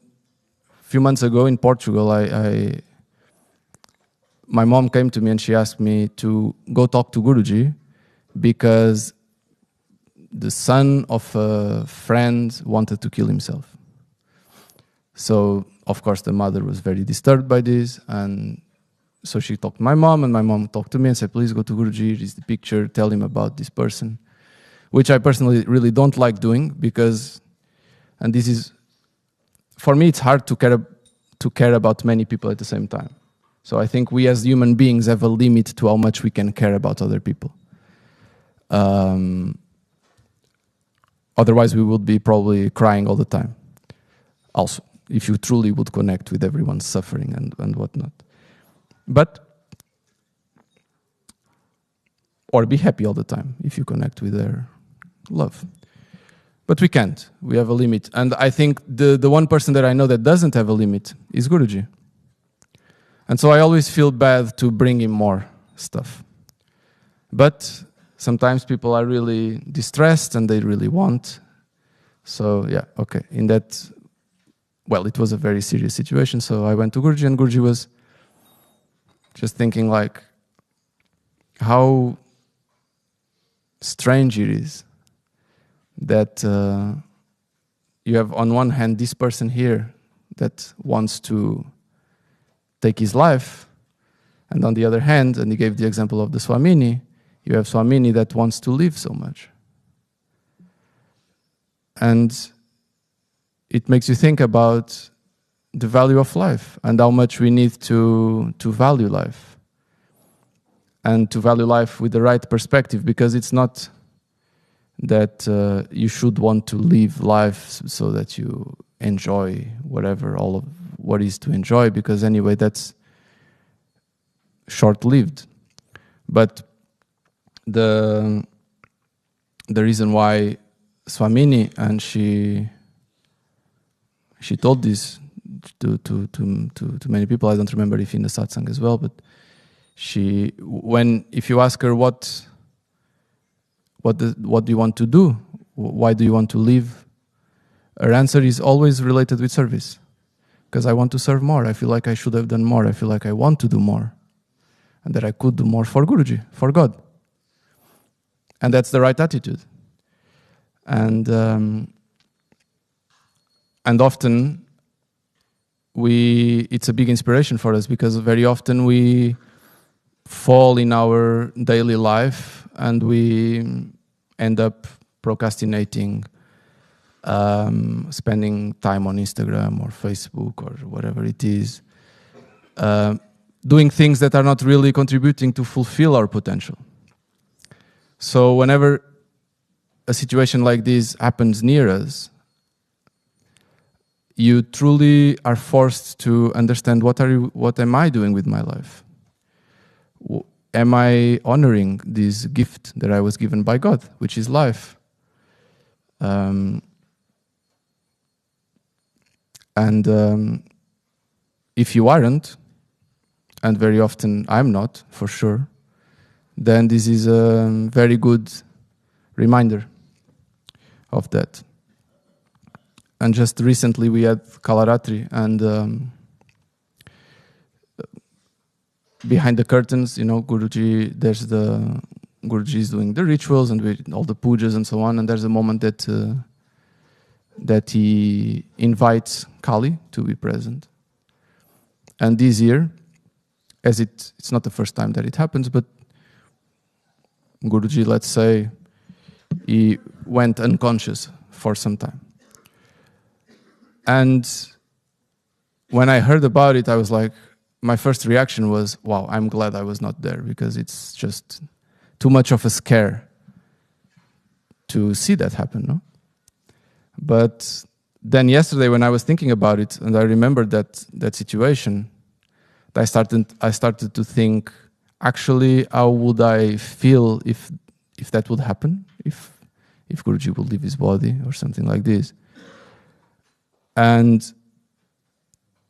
a few months ago in Portugal, my mom came to me and she asked me to go talk to Guruji because the son of a friend wanted to kill himself. So, of course, the mother was very disturbed by this, and so she talked to my mom, and my mom talked to me and said, please go to Guruji, here's the picture, tell him about this person. Which I personally really don't like doing because, and this is, for me it's hard to care about many people at the same time. So I think we as human beings have a limit to how much we can care about other people. Otherwise we would be probably crying all the time. Also, if you truly would connect with everyone's suffering and whatnot. Or be happy all the time if you connect with their love. But we can't. We have a limit. And I think the one person that I know that doesn't have a limit is Guruji. And so I always feel bad to bring him more stuff. But sometimes people are really distressed and they really want. So in that, it was a very serious situation. So I went to Guruji, and Guruji was just thinking like, how strange it is that you have on one hand this person here that wants to take his life, and on the other hand, and he gave the example of the Swamini, you have Swamini that wants to live so much. And it makes you think about the value of life and how much we need to value life. And to value life with the right perspective, because it's not that you should want to live life so that you enjoy whatever, all of what is to enjoy, because anyway, that's short-lived. But the reason why Swamini, and she told this to many people, I don't remember if in the satsang as well, but if you ask her what do you want to do, why do you want to live, her answer is always related with service. Because I want to serve more. I feel like I should have done more. I feel like I want to do more. And that I could do more for Guruji, for God. And that's the right attitude. And And often it's a big inspiration for us, because very often we fall in our daily life and we end up procrastinating, spending time on Instagram or Facebook or whatever it is, doing things that are not really contributing to fulfill our potential. So whenever a situation like this happens near us, you truly are forced to understand, what am I doing with my life? Am I honoring this gift that I was given by God, which is life? If you aren't, and very often I'm not, for sure, then this is a very good reminder of that. And just recently we had Arati, and behind the curtains, Guruji, Guruji is doing the rituals and all the pujas and so on, and there's a moment that he invites Kali to be present. And this year, as it's not the first time that it happens, but Guruji, let's say, he went unconscious for some time. And when I heard about it, I was like, my first reaction was, wow, I'm glad I was not there, because it's just too much of a scare to see that happen, no? But then yesterday, when I was thinking about it, and I remembered that situation, I started to think, actually, how would I feel if that would happen, if Guruji would leave his body or something like this. And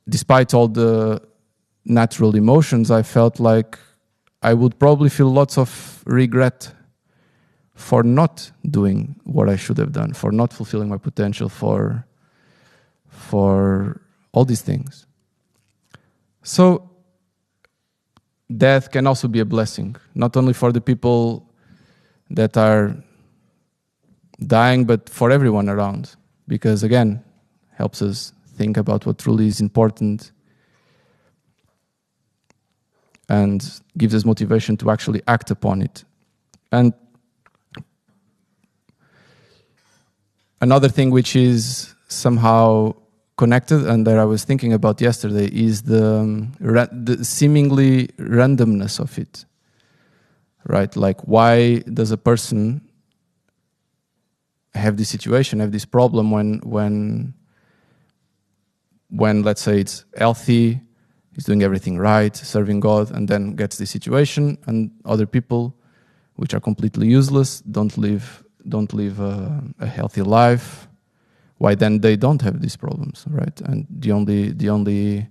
despite all the natural emotions, I felt like I would probably feel lots of regret for not doing what I should have done, for not fulfilling my potential, for all these things. So death can also be a blessing, not only for the people that are dying, but for everyone around, because again, helps us think about what truly is important and gives us motivation to actually act upon it. And another thing which is somehow connected and that I was thinking about yesterday is the seemingly randomness of it, right? Like, why does a person have this situation, have this problem when let's say it's healthy, he's doing everything right, serving God, and then gets this situation, and other people, which are completely useless, don't live a healthy life. Why then they don't have these problems, right? And the only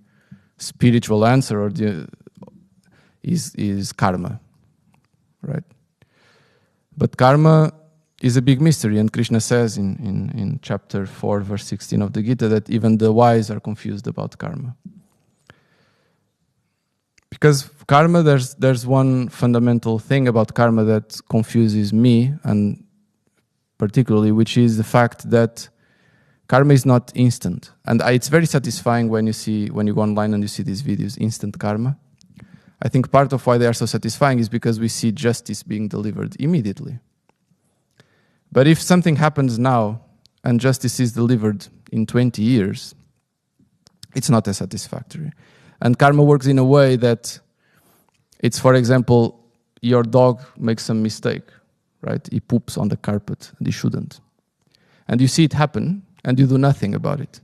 spiritual answer is karma, right? But karma is a big mystery, and Krishna says in chapter 4, verse 16 of the Gita, that even the wise are confused about karma. Because karma, there's one fundamental thing about karma that confuses me, and particularly, which is the fact that karma is not instant. And it's very satisfying when you go online and you see these videos, instant karma. I think part of why they are so satisfying is because we see justice being delivered immediately. But if something happens now and justice is delivered in 20 years, it's not as satisfactory. And karma works in a way that it's, for example, your dog makes some mistake, right? He poops on the carpet and he shouldn't. And you see it happen and you do nothing about it.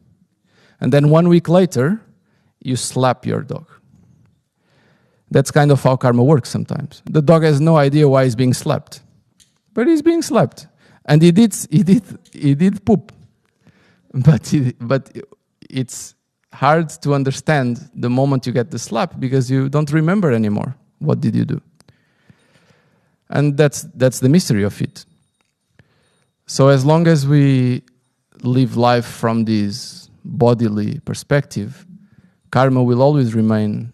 And then 1 week later, you slap your dog. That's kind of how karma works sometimes. The dog has no idea why he's being slapped, but he's being slapped. And he did poop. But it's hard to understand the moment you get the slap, because you don't remember anymore. What did you do? And that's the mystery of it. So as long as we live life from this bodily perspective, karma will always remain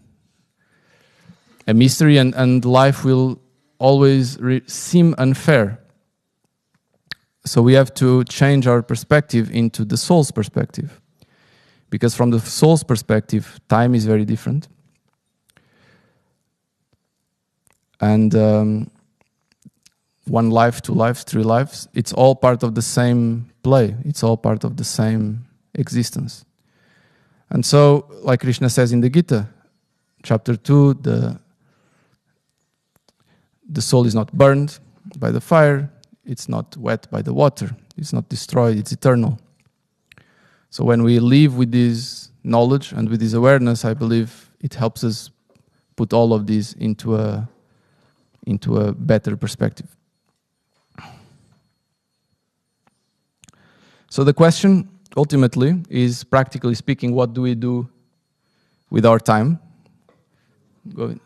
a mystery, and life will always seem unfair. So we have to change our perspective into the soul's perspective. Because from the soul's perspective, time is very different. And one life, two lives, three lives, it's all part of the same play. It's all part of the same existence. And so, like Krishna says in the Gita, chapter 2, the soul is not burned by the fire, it's not wet by the water, it's not destroyed, it's eternal. So when we live with this knowledge and with this awareness, I believe it helps us put all of these into a better perspective. So the question ultimately is, practically speaking, what do we do with our time? Go ahead.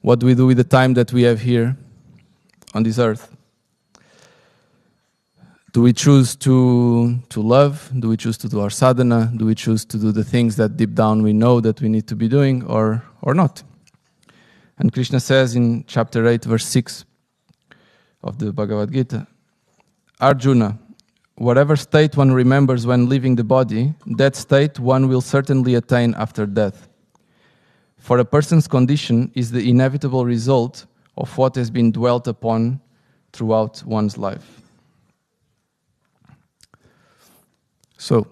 What do we do with the time that we have here on this earth? Do we choose to love? Do we choose to do our sadhana? Do we choose to do the things that deep down we know that we need to be doing, or not? And Krishna says in chapter 8, verse 6 of the Bhagavad Gita, Arjuna, whatever state one remembers when leaving the body, that state one will certainly attain after death. For a person's condition is the inevitable result of what has been dwelt upon throughout one's life. So,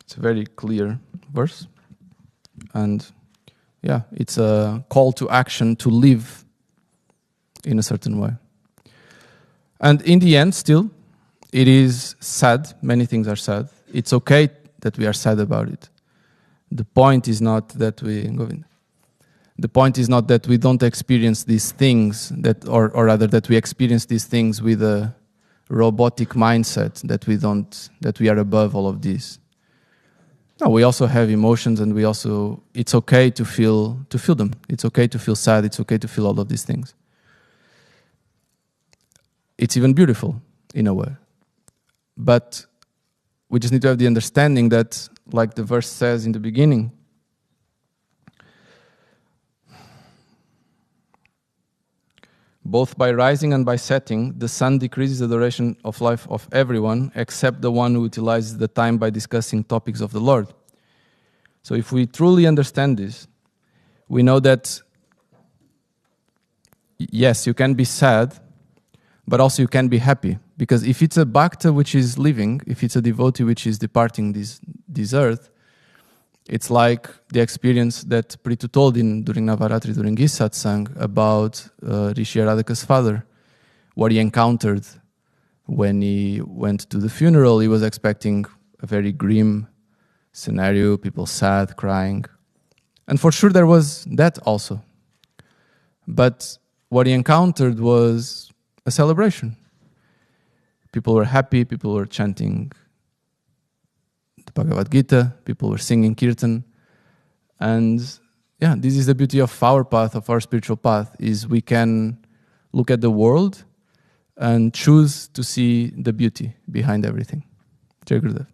it's a very clear verse. And yeah, it's a call to action to live in a certain way. And in the end, still, it is sad. Many things are sad. It's okay that we are sad about it. The point is not that we don't experience these things, or rather that we experience these things with a robotic mindset, that we are above all of this. No, we also have emotions, and it's okay to feel them. It's okay to feel sad. It's okay to feel all of these things. It's even beautiful in a way. But we just need to have the understanding that, like the verse says in the beginning, both by rising and by setting, the sun decreases the duration of life of everyone except the one who utilizes the time by discussing topics of the Lord. So if we truly understand this, we know that, yes, you can be sad, but also you can be happy. Because if it's a bhakta which is living, if it's a devotee which is departing this earth, it's like the experience that Prithu told during Navaratri, during his satsang, about Rishi Aradhaka's father, what he encountered when he went to the funeral. He was expecting a very grim scenario, people sad, crying. And for sure there was that also. But what he encountered was a celebration. People were happy, people were chanting the Bhagavad Gita, people were singing kirtan. And yeah, this is the beauty of our path, of our spiritual path, is we can look at the world and choose to see the beauty behind everything. Jai Gurudev.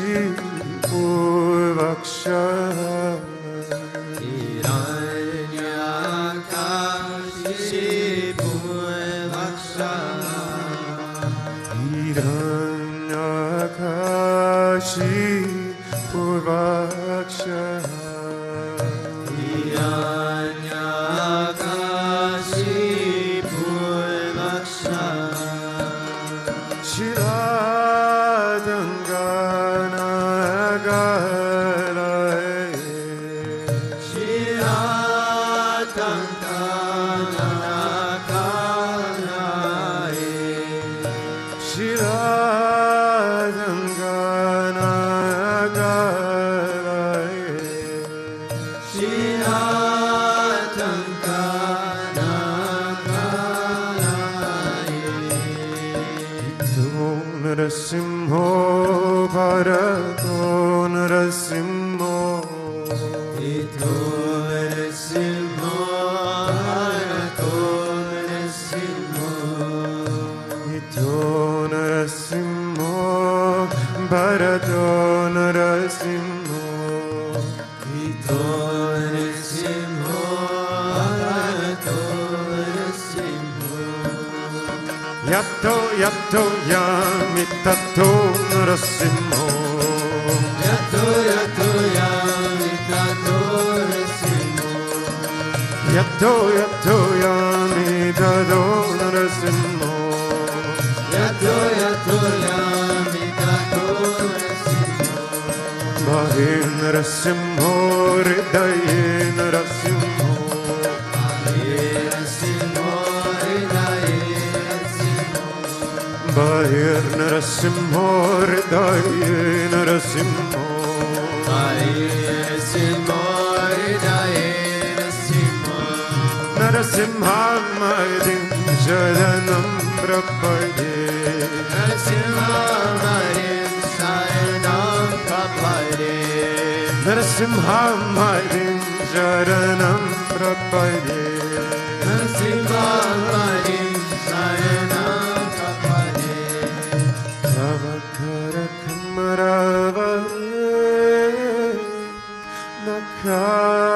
Hiranyakashipu Vaksha Hiranyakashipu Vaksha Hiranyakashipu Vaksha Hiranyakashipu Vaksha Shiradangana Galai Shiratangana Galai Shiradangana Galai Shiratangana Galai Narasimho Bharato Narasimho Ito Narasimho Bharato Narasimho Ito Narasimho Bharato Narasimho Ito Narasimho Bharato Narasimho Yato Yato Yami Tato Narasimho Yato Yato Yami Tato Narasimho Yato Yato Yami Tato Narasimho Yato Yato Yami Tato Narasimho Bahir Narasimho Hridaye Narasimho Narasimho Hridaye Narasimho Bahir Narasimho Hridaye Narasimho Narasimho Hridaye Narasimho Narasimham Maridin Sharanam Prapade Narasimha Marim Saranam Prapade Narasimham Maridin Sharanam Prapade Narasimha Marim Saranam Prapade Avakara Kamaravare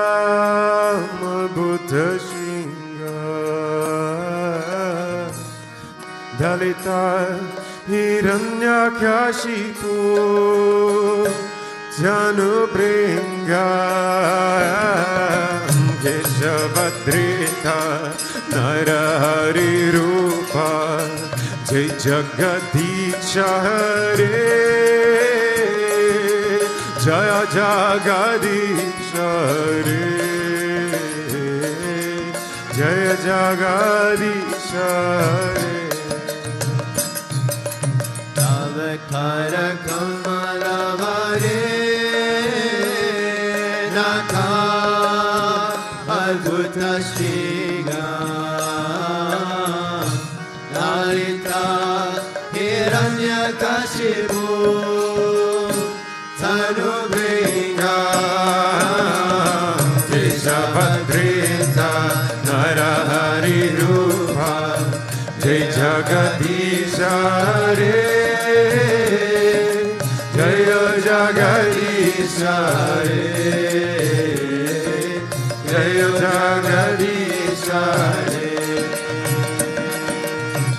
Nakama Buddha Shinga Dalita Hiranyakashipu Janubringa Keshavadrita Narahari Rupa Jai Jagadisha Hare Jaya Jagadisha Hare Jaya Jagadisha Hare Tavakara Kamalavare Naka Adhuta Shriga Lalita Hiranyakashipu Tanubringa Keshavadrita Narahari Rupa Jai Jagadisha Hare Jaya Jagadisha Hare Jaya Jagadisha Hare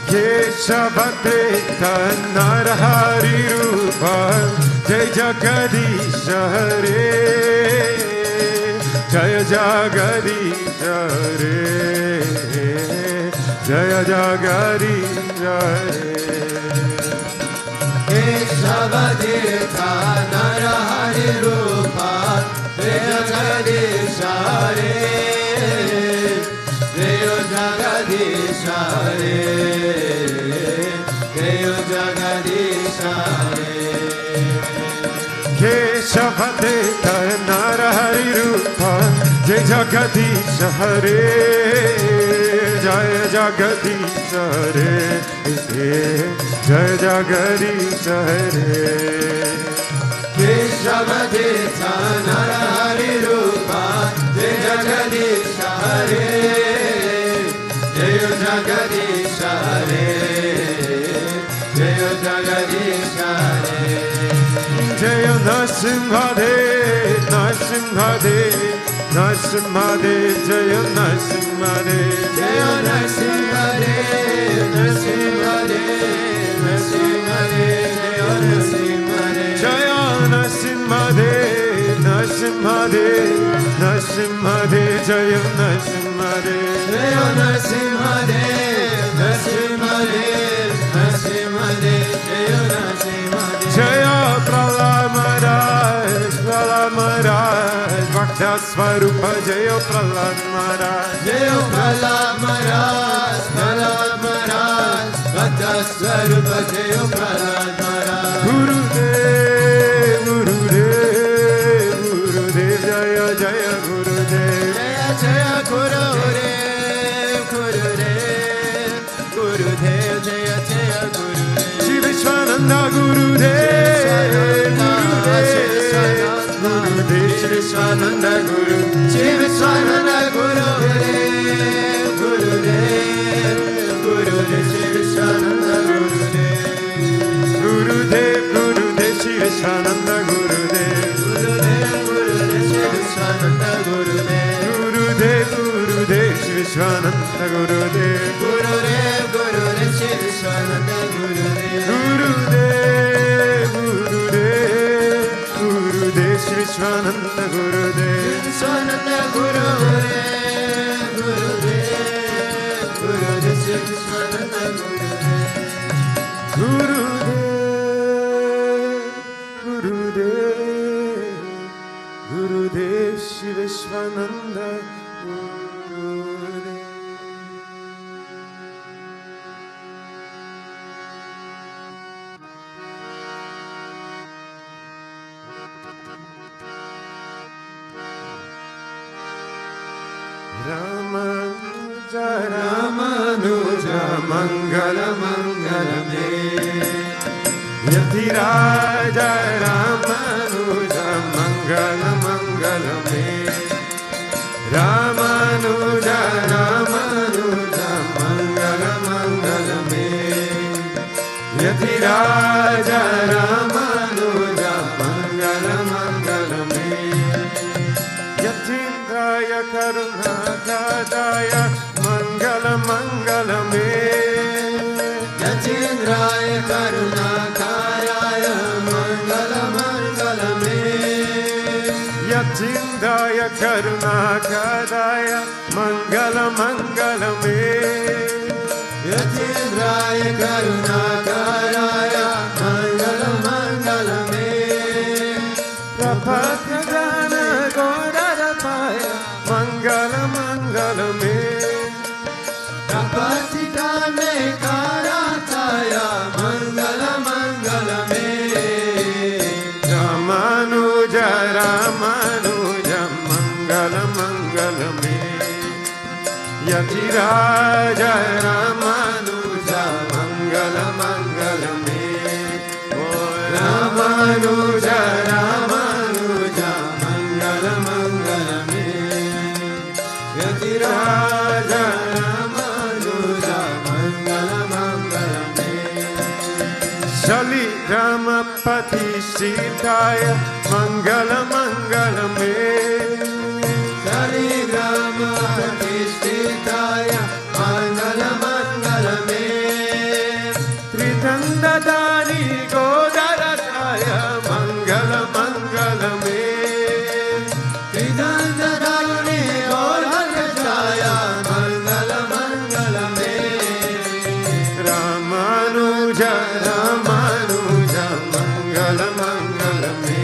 Keshavadrita Narahari Rupa Jai Jagadisha Hare Jaya Jagadisha Hare Jaya Jagadisha Hare Keshavadrita Narahari Rupa Jaya Jagadisha Hare Jaya Jagadisha Hare Jaya Jagadisha Hare Keshavadrita Narahari Rupa Jai Jagadisha Hare Jaya Jagadisha Hare Jaya Jagadisha Hare Keshavadrita Narahari Rupa Jaya Jagadisha Hare Jaya Jagadisha Hare Jaya Jagadisha Hare Jaya Narasimhadev, Narasimhadev, Narasimhadev, Jaya Narasimhadev, Jaya Narasimhadev, Narasimhadev, Narasimhadev, Jaya Narasimhadev, Jaya Narasimhadev, Narasimhadev, Narasimhadev, Jaya Narasimhadev, Jaya Narasimhadev, Narasimhadev, Narasimhadev, Jaya Narasimhadev, Jaya Prahlad Maharaj, Prahlad Maharaj, Bhakta Swarupa, Jaya Prahlad Maharaj, Jaya Prahlad Maharaj, Prahlad Maharaj, Bhakta Swarupa, Jaya Prahlad Maharaj, Gurudev, Gurudev, Gurudev, Jaya Jaya Gurudev, Jaya Jaya Gurudev, Gurudev, Gurudev, Jaya Jaya Gurudev, Sri Vishwananda Gurudev, Gurudev, Sri Vishwananda Guru, Sri Vishwananda Gurudev, Gurudev, Gurudev, Sri Vishwananda Gurudev, Gurudev, Gurudev, Sri Vishwananda Gurudev, Gurudev, Gurudev, Sri Vishwananda Gurudev, Gurudev, Gurudev, Sri Vishwananda Gurudev, Gurudev, Gurudev, Sri Vishwananda Gurudev, Gurudev, Gurudev, Gurudev, Sri Vishwananda Gurudev, Vishwananda Gurudev, Gurudev, Gurudev, Sri Vishwananda Gurudev, Gurudev, Gurudev, Gurudev, Sri Vishwananda Gurudev. Ramanuja, Ramanuja, Mangala Mangalame, Yatiraja, Ramanuja, Mangala Mangalame, Ramanuja, Ramanuja, Mangala Mangalame, Yatiraja, Ramanuja, Mangala Mangalame, Yatindraya Karunakadaya, Mangala Mangalame, Yatindraya Karunakaraya, Mangala Mangalame, Yatindraya Karunakadaya, Mangala Mangalame, Yatindraya Karunakaraya, Mangala Mangalame, Prapatadana Godarataya, Mangala Mangalame, Kapatitane Karataya, Mangala Mangalame, Ramanuja, Ramanuja, Mangala Mangalame, Yatiraja, Ramanuja, Mangala Mangalame, Ramanuja, Ramanuja, Mangala Mangalame, Yatiraja, Ramanuja, Mangala Mangalame, Shali Ramapati Sitaya, Mangala Mangalame, Sari Rama Pratishtitaya, Mangala Mangalame, Tridandadani Godarataya, Mangala Mangalame, Tridandadani Godarataya, Mangala Mangalame, Ramanuja, Ramanuja, Mangala Mangalame,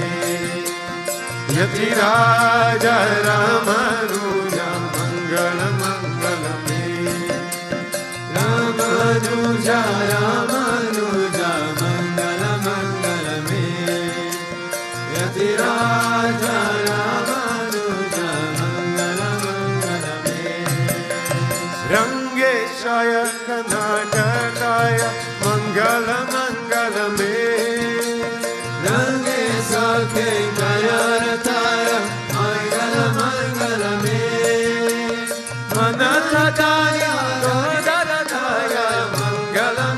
Yatiraja, Ramanuja, Mangala Mangalame, Ramanuja, Ramanuja, Mangala Mangalame, Yatiraja, Ramanuja, Mangala Mangalame, Rangeshaya Kanakadaya, Mangala Mangalame, Range Sakhe Kayarataya, Mangala Mangalame, Manatadaya Godarataya, Mangala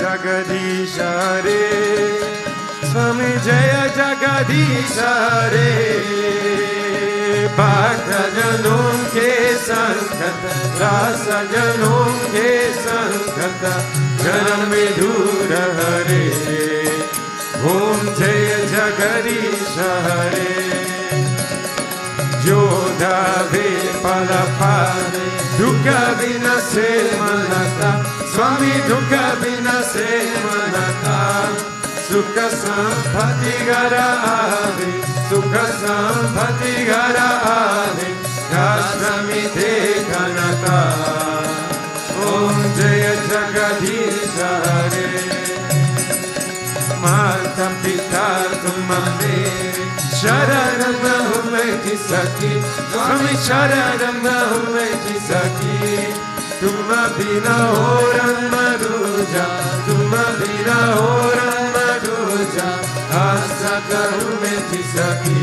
Jagadish Hare, Swami Jaya Jagadish Hare, Bhakta Janon ke Sankata, Rasa Janon ke Sankata, Janam Vidura Hare, Om Jaya Jagadish Hare, Jodha Vipalapane, Dukha Vinase Manata, Swami Dukha Vinase Manata, Sukha Sampati Gara Ave, Sukha Sampati Gara Ave, Kashrami Te Kanata, Om Jaya Jagadish Hare, Mata Pita Tumamere, Sharanam Humeti Saki, Swami Sharanam Humeti Saki, Tuma Bina Oran Maruja, Tuma Bina Oran Maruja, Asaka Humeti Saki,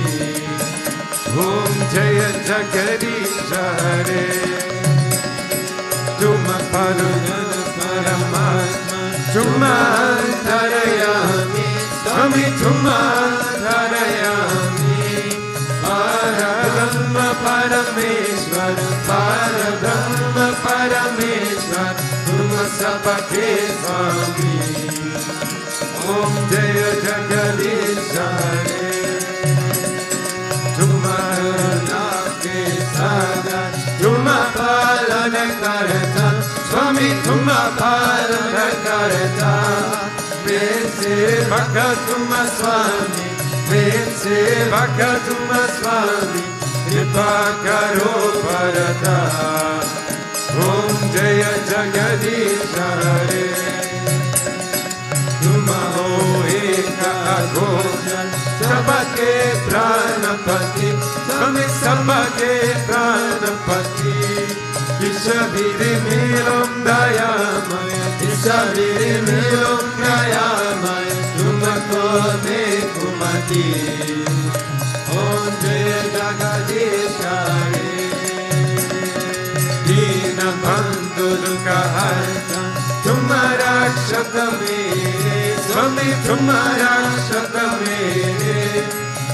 Om Jaya Jagadish Hare, Tuma Parujana Paramatma, Tuma Antarayami, Swami Tuma Antarayami, Parabrahma Parameshwar, Parabrahma Parameshwar, Tuma Sabake Swami, Om Jaya Jagadish Hare, Tuma Nake Sada, Tuma Palana Karata, Swami Tuma Palana Karata, Vense Bhakta Tuma Swami, Vense Bhakta Tuma Swami, Kripa Karo Parata, Om Jaya Jagadish Hare, Tuma Ho Eka Agoja, Sabake Pranapati, Swami Sabake Pranapati, Ishaviri Milom Dayamaya, Ishaviri Milom Dayamaya, Tuma Kone Kumati, Om Jaya Jagadish Hare, Dina Bandhu Dukha Harta, Tuma Rakshata Mere, Swami Tuma Rakshata Mere,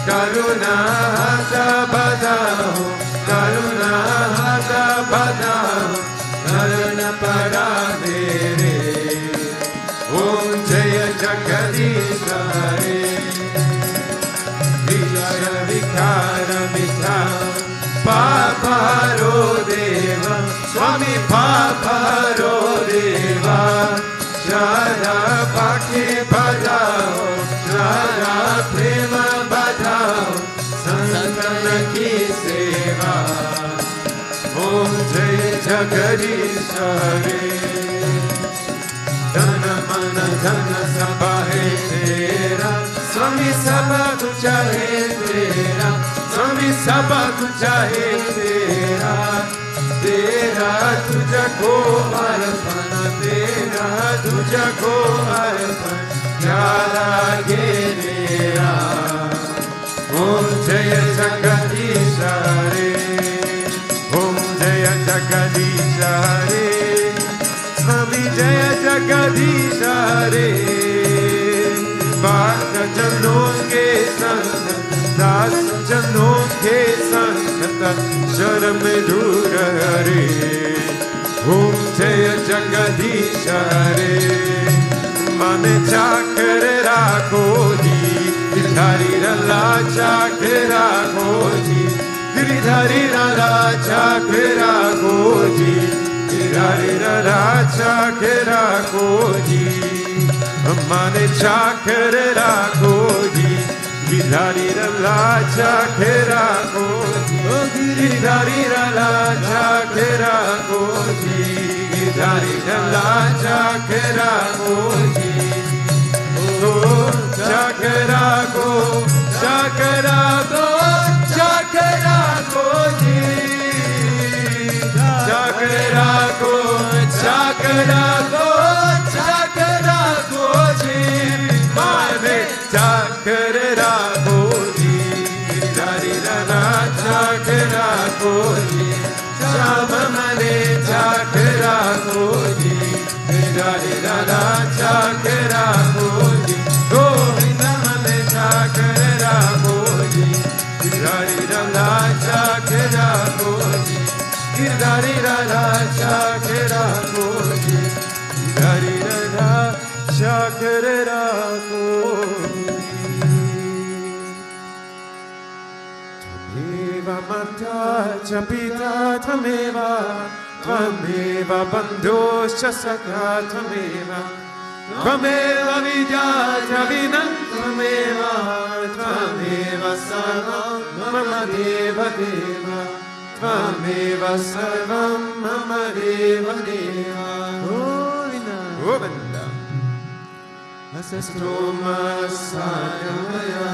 Karuna Hata Badaho, Karuna Hata Badaho, Karuna Paramere, Om Jaya Jagadish Hare, Vijaya Vikara Vitham, Paparo Deva, Swami Paparo Deva, Shara Bhakti Bhajao, Shara Prema Bhajao, Santana Ki Seva, Om Jaya Jagadish Hare, Dana Mana Dana Sabha Hai Tera, Swami Sabha Kuch Hai Tera, Swami Sabha Kuch Hai Tera, Tera Tuja Ko Arpana, Tera Tuja Ko Arpana, Jara Genera, Om Jaya Jagadish Hare, Om Jaya Jagadish Hare, Swami Jaya Jagadish Hare, Bhakta Janon ke Sangha, Das Janon ke Sangha, Sharam Dura Hare, Om Jaya Jagadish Hare, Mane Chakra Rakho Ji, Giridhari Rala Chakra Rakho Ji, Giridhari Rala Chakra Rakho Ji, Giridhari Rala Chakra Rakho Ji, Mane Chakra Rakho Ji, Giridhari Rala Chakra Rakho Ji, Giridhari Rala Chakra Rakho Ji, Giridhari Rala Chakra Rakho Ji, Chakra Ko, Chakra Ko, Chakra Ko Ji, Chakra Ko, Chakra Ko, Chakra Ko Ji, Mane Chakra Ko Ji, Dari Rana Chakra Ko Ji, Shama Mane Chakra Ko Ji, Dari Rana Chakra Girdhari Radha Chakra Koji, Girdhari Radha Chakra Koji, Girdhari Radha Chakra Koji. Tvameva Mata Chapita Tvameva, Tvameva Bandhoscha Sakha Tvameva, Tvameva Vidya Dravinam Tvameva, Tvameva Sarvam Mama Deva Deva, Tvameva Sarvam Mama Deva Deva. Govinda Asastoma Sagamaya,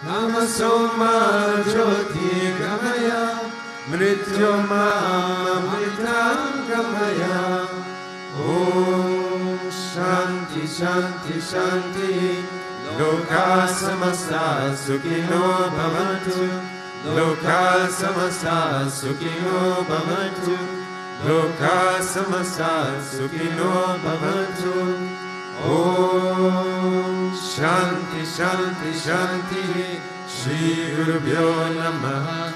Namasoma Jyoti Gamaya, Mrityoma Amritam Gamaya. Om Shanti Shanti Shanti, Loka Samasta Sukhino Bhavantu, Loka Samasta Sukhino Bhavantu, Loka Samasta Sukhino Bhavantu. Om Shanti Shanti Shanti, Shri Gurubhyo Namaha.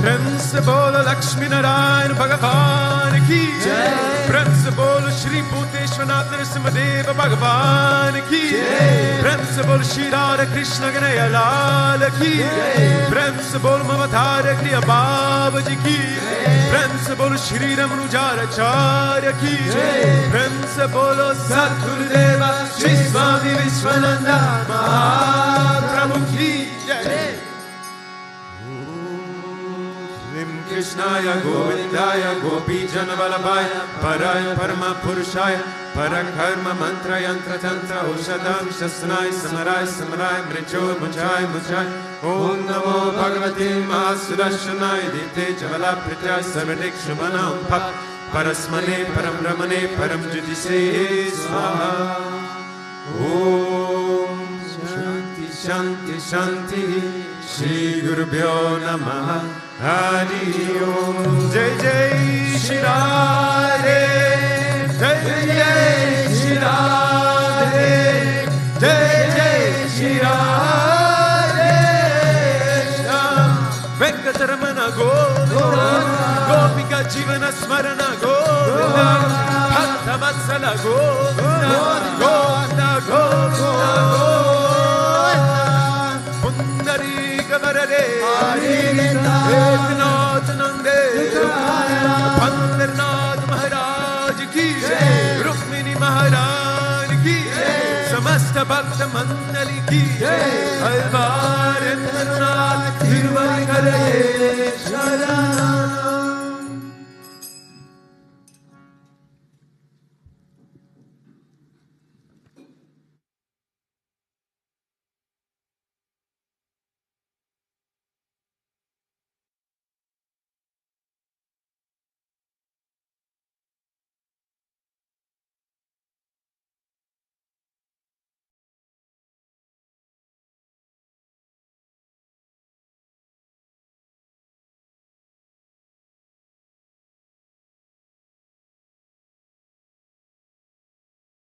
Prem se bolo Lakshmi Narayan Bhagavan ki jai. Prem se bolo Sri Bhutabhrteshwarnath Mandir Bhagavan ki jai. Prem se bolo Shri Radha Krishna Kanhaiya Lal ki jai. Prem se bolo Mamathara Kriya Babaji ki jai. Prem se bolo Shri Ramanujacharya ki jai. Prem se bolo Sadgurudeva Sri Swami Vishwananda Mahaprabhu ki jai. Krishnaya Govindaya Gopi Janavalabhaya Paraya Parama Purushaya Parakarma Mantra Yantra Tantra Ushadam Shasnai Samarai Samarai Mricho Mujai Mujai Om Namo Bhagavate Mahasudashanai Dite Javala Pritya Sarvadik Shubhanam Pap Parasmane Param Ramane Param Judise Swaha. Om Shanti Shanti Shanti, Shri Gurubhyo Namaha. Hari Om. Jai Jai Shri Radhe, Jai Jai Shri Radhe, Jai Jai Shri Radhe. Sham Venkataramana Govinda, Gopika Jivana Smarana Govinda, Bhakta Vatsala Govinda, Govinda Govinda Govinda, Pundarika Varade.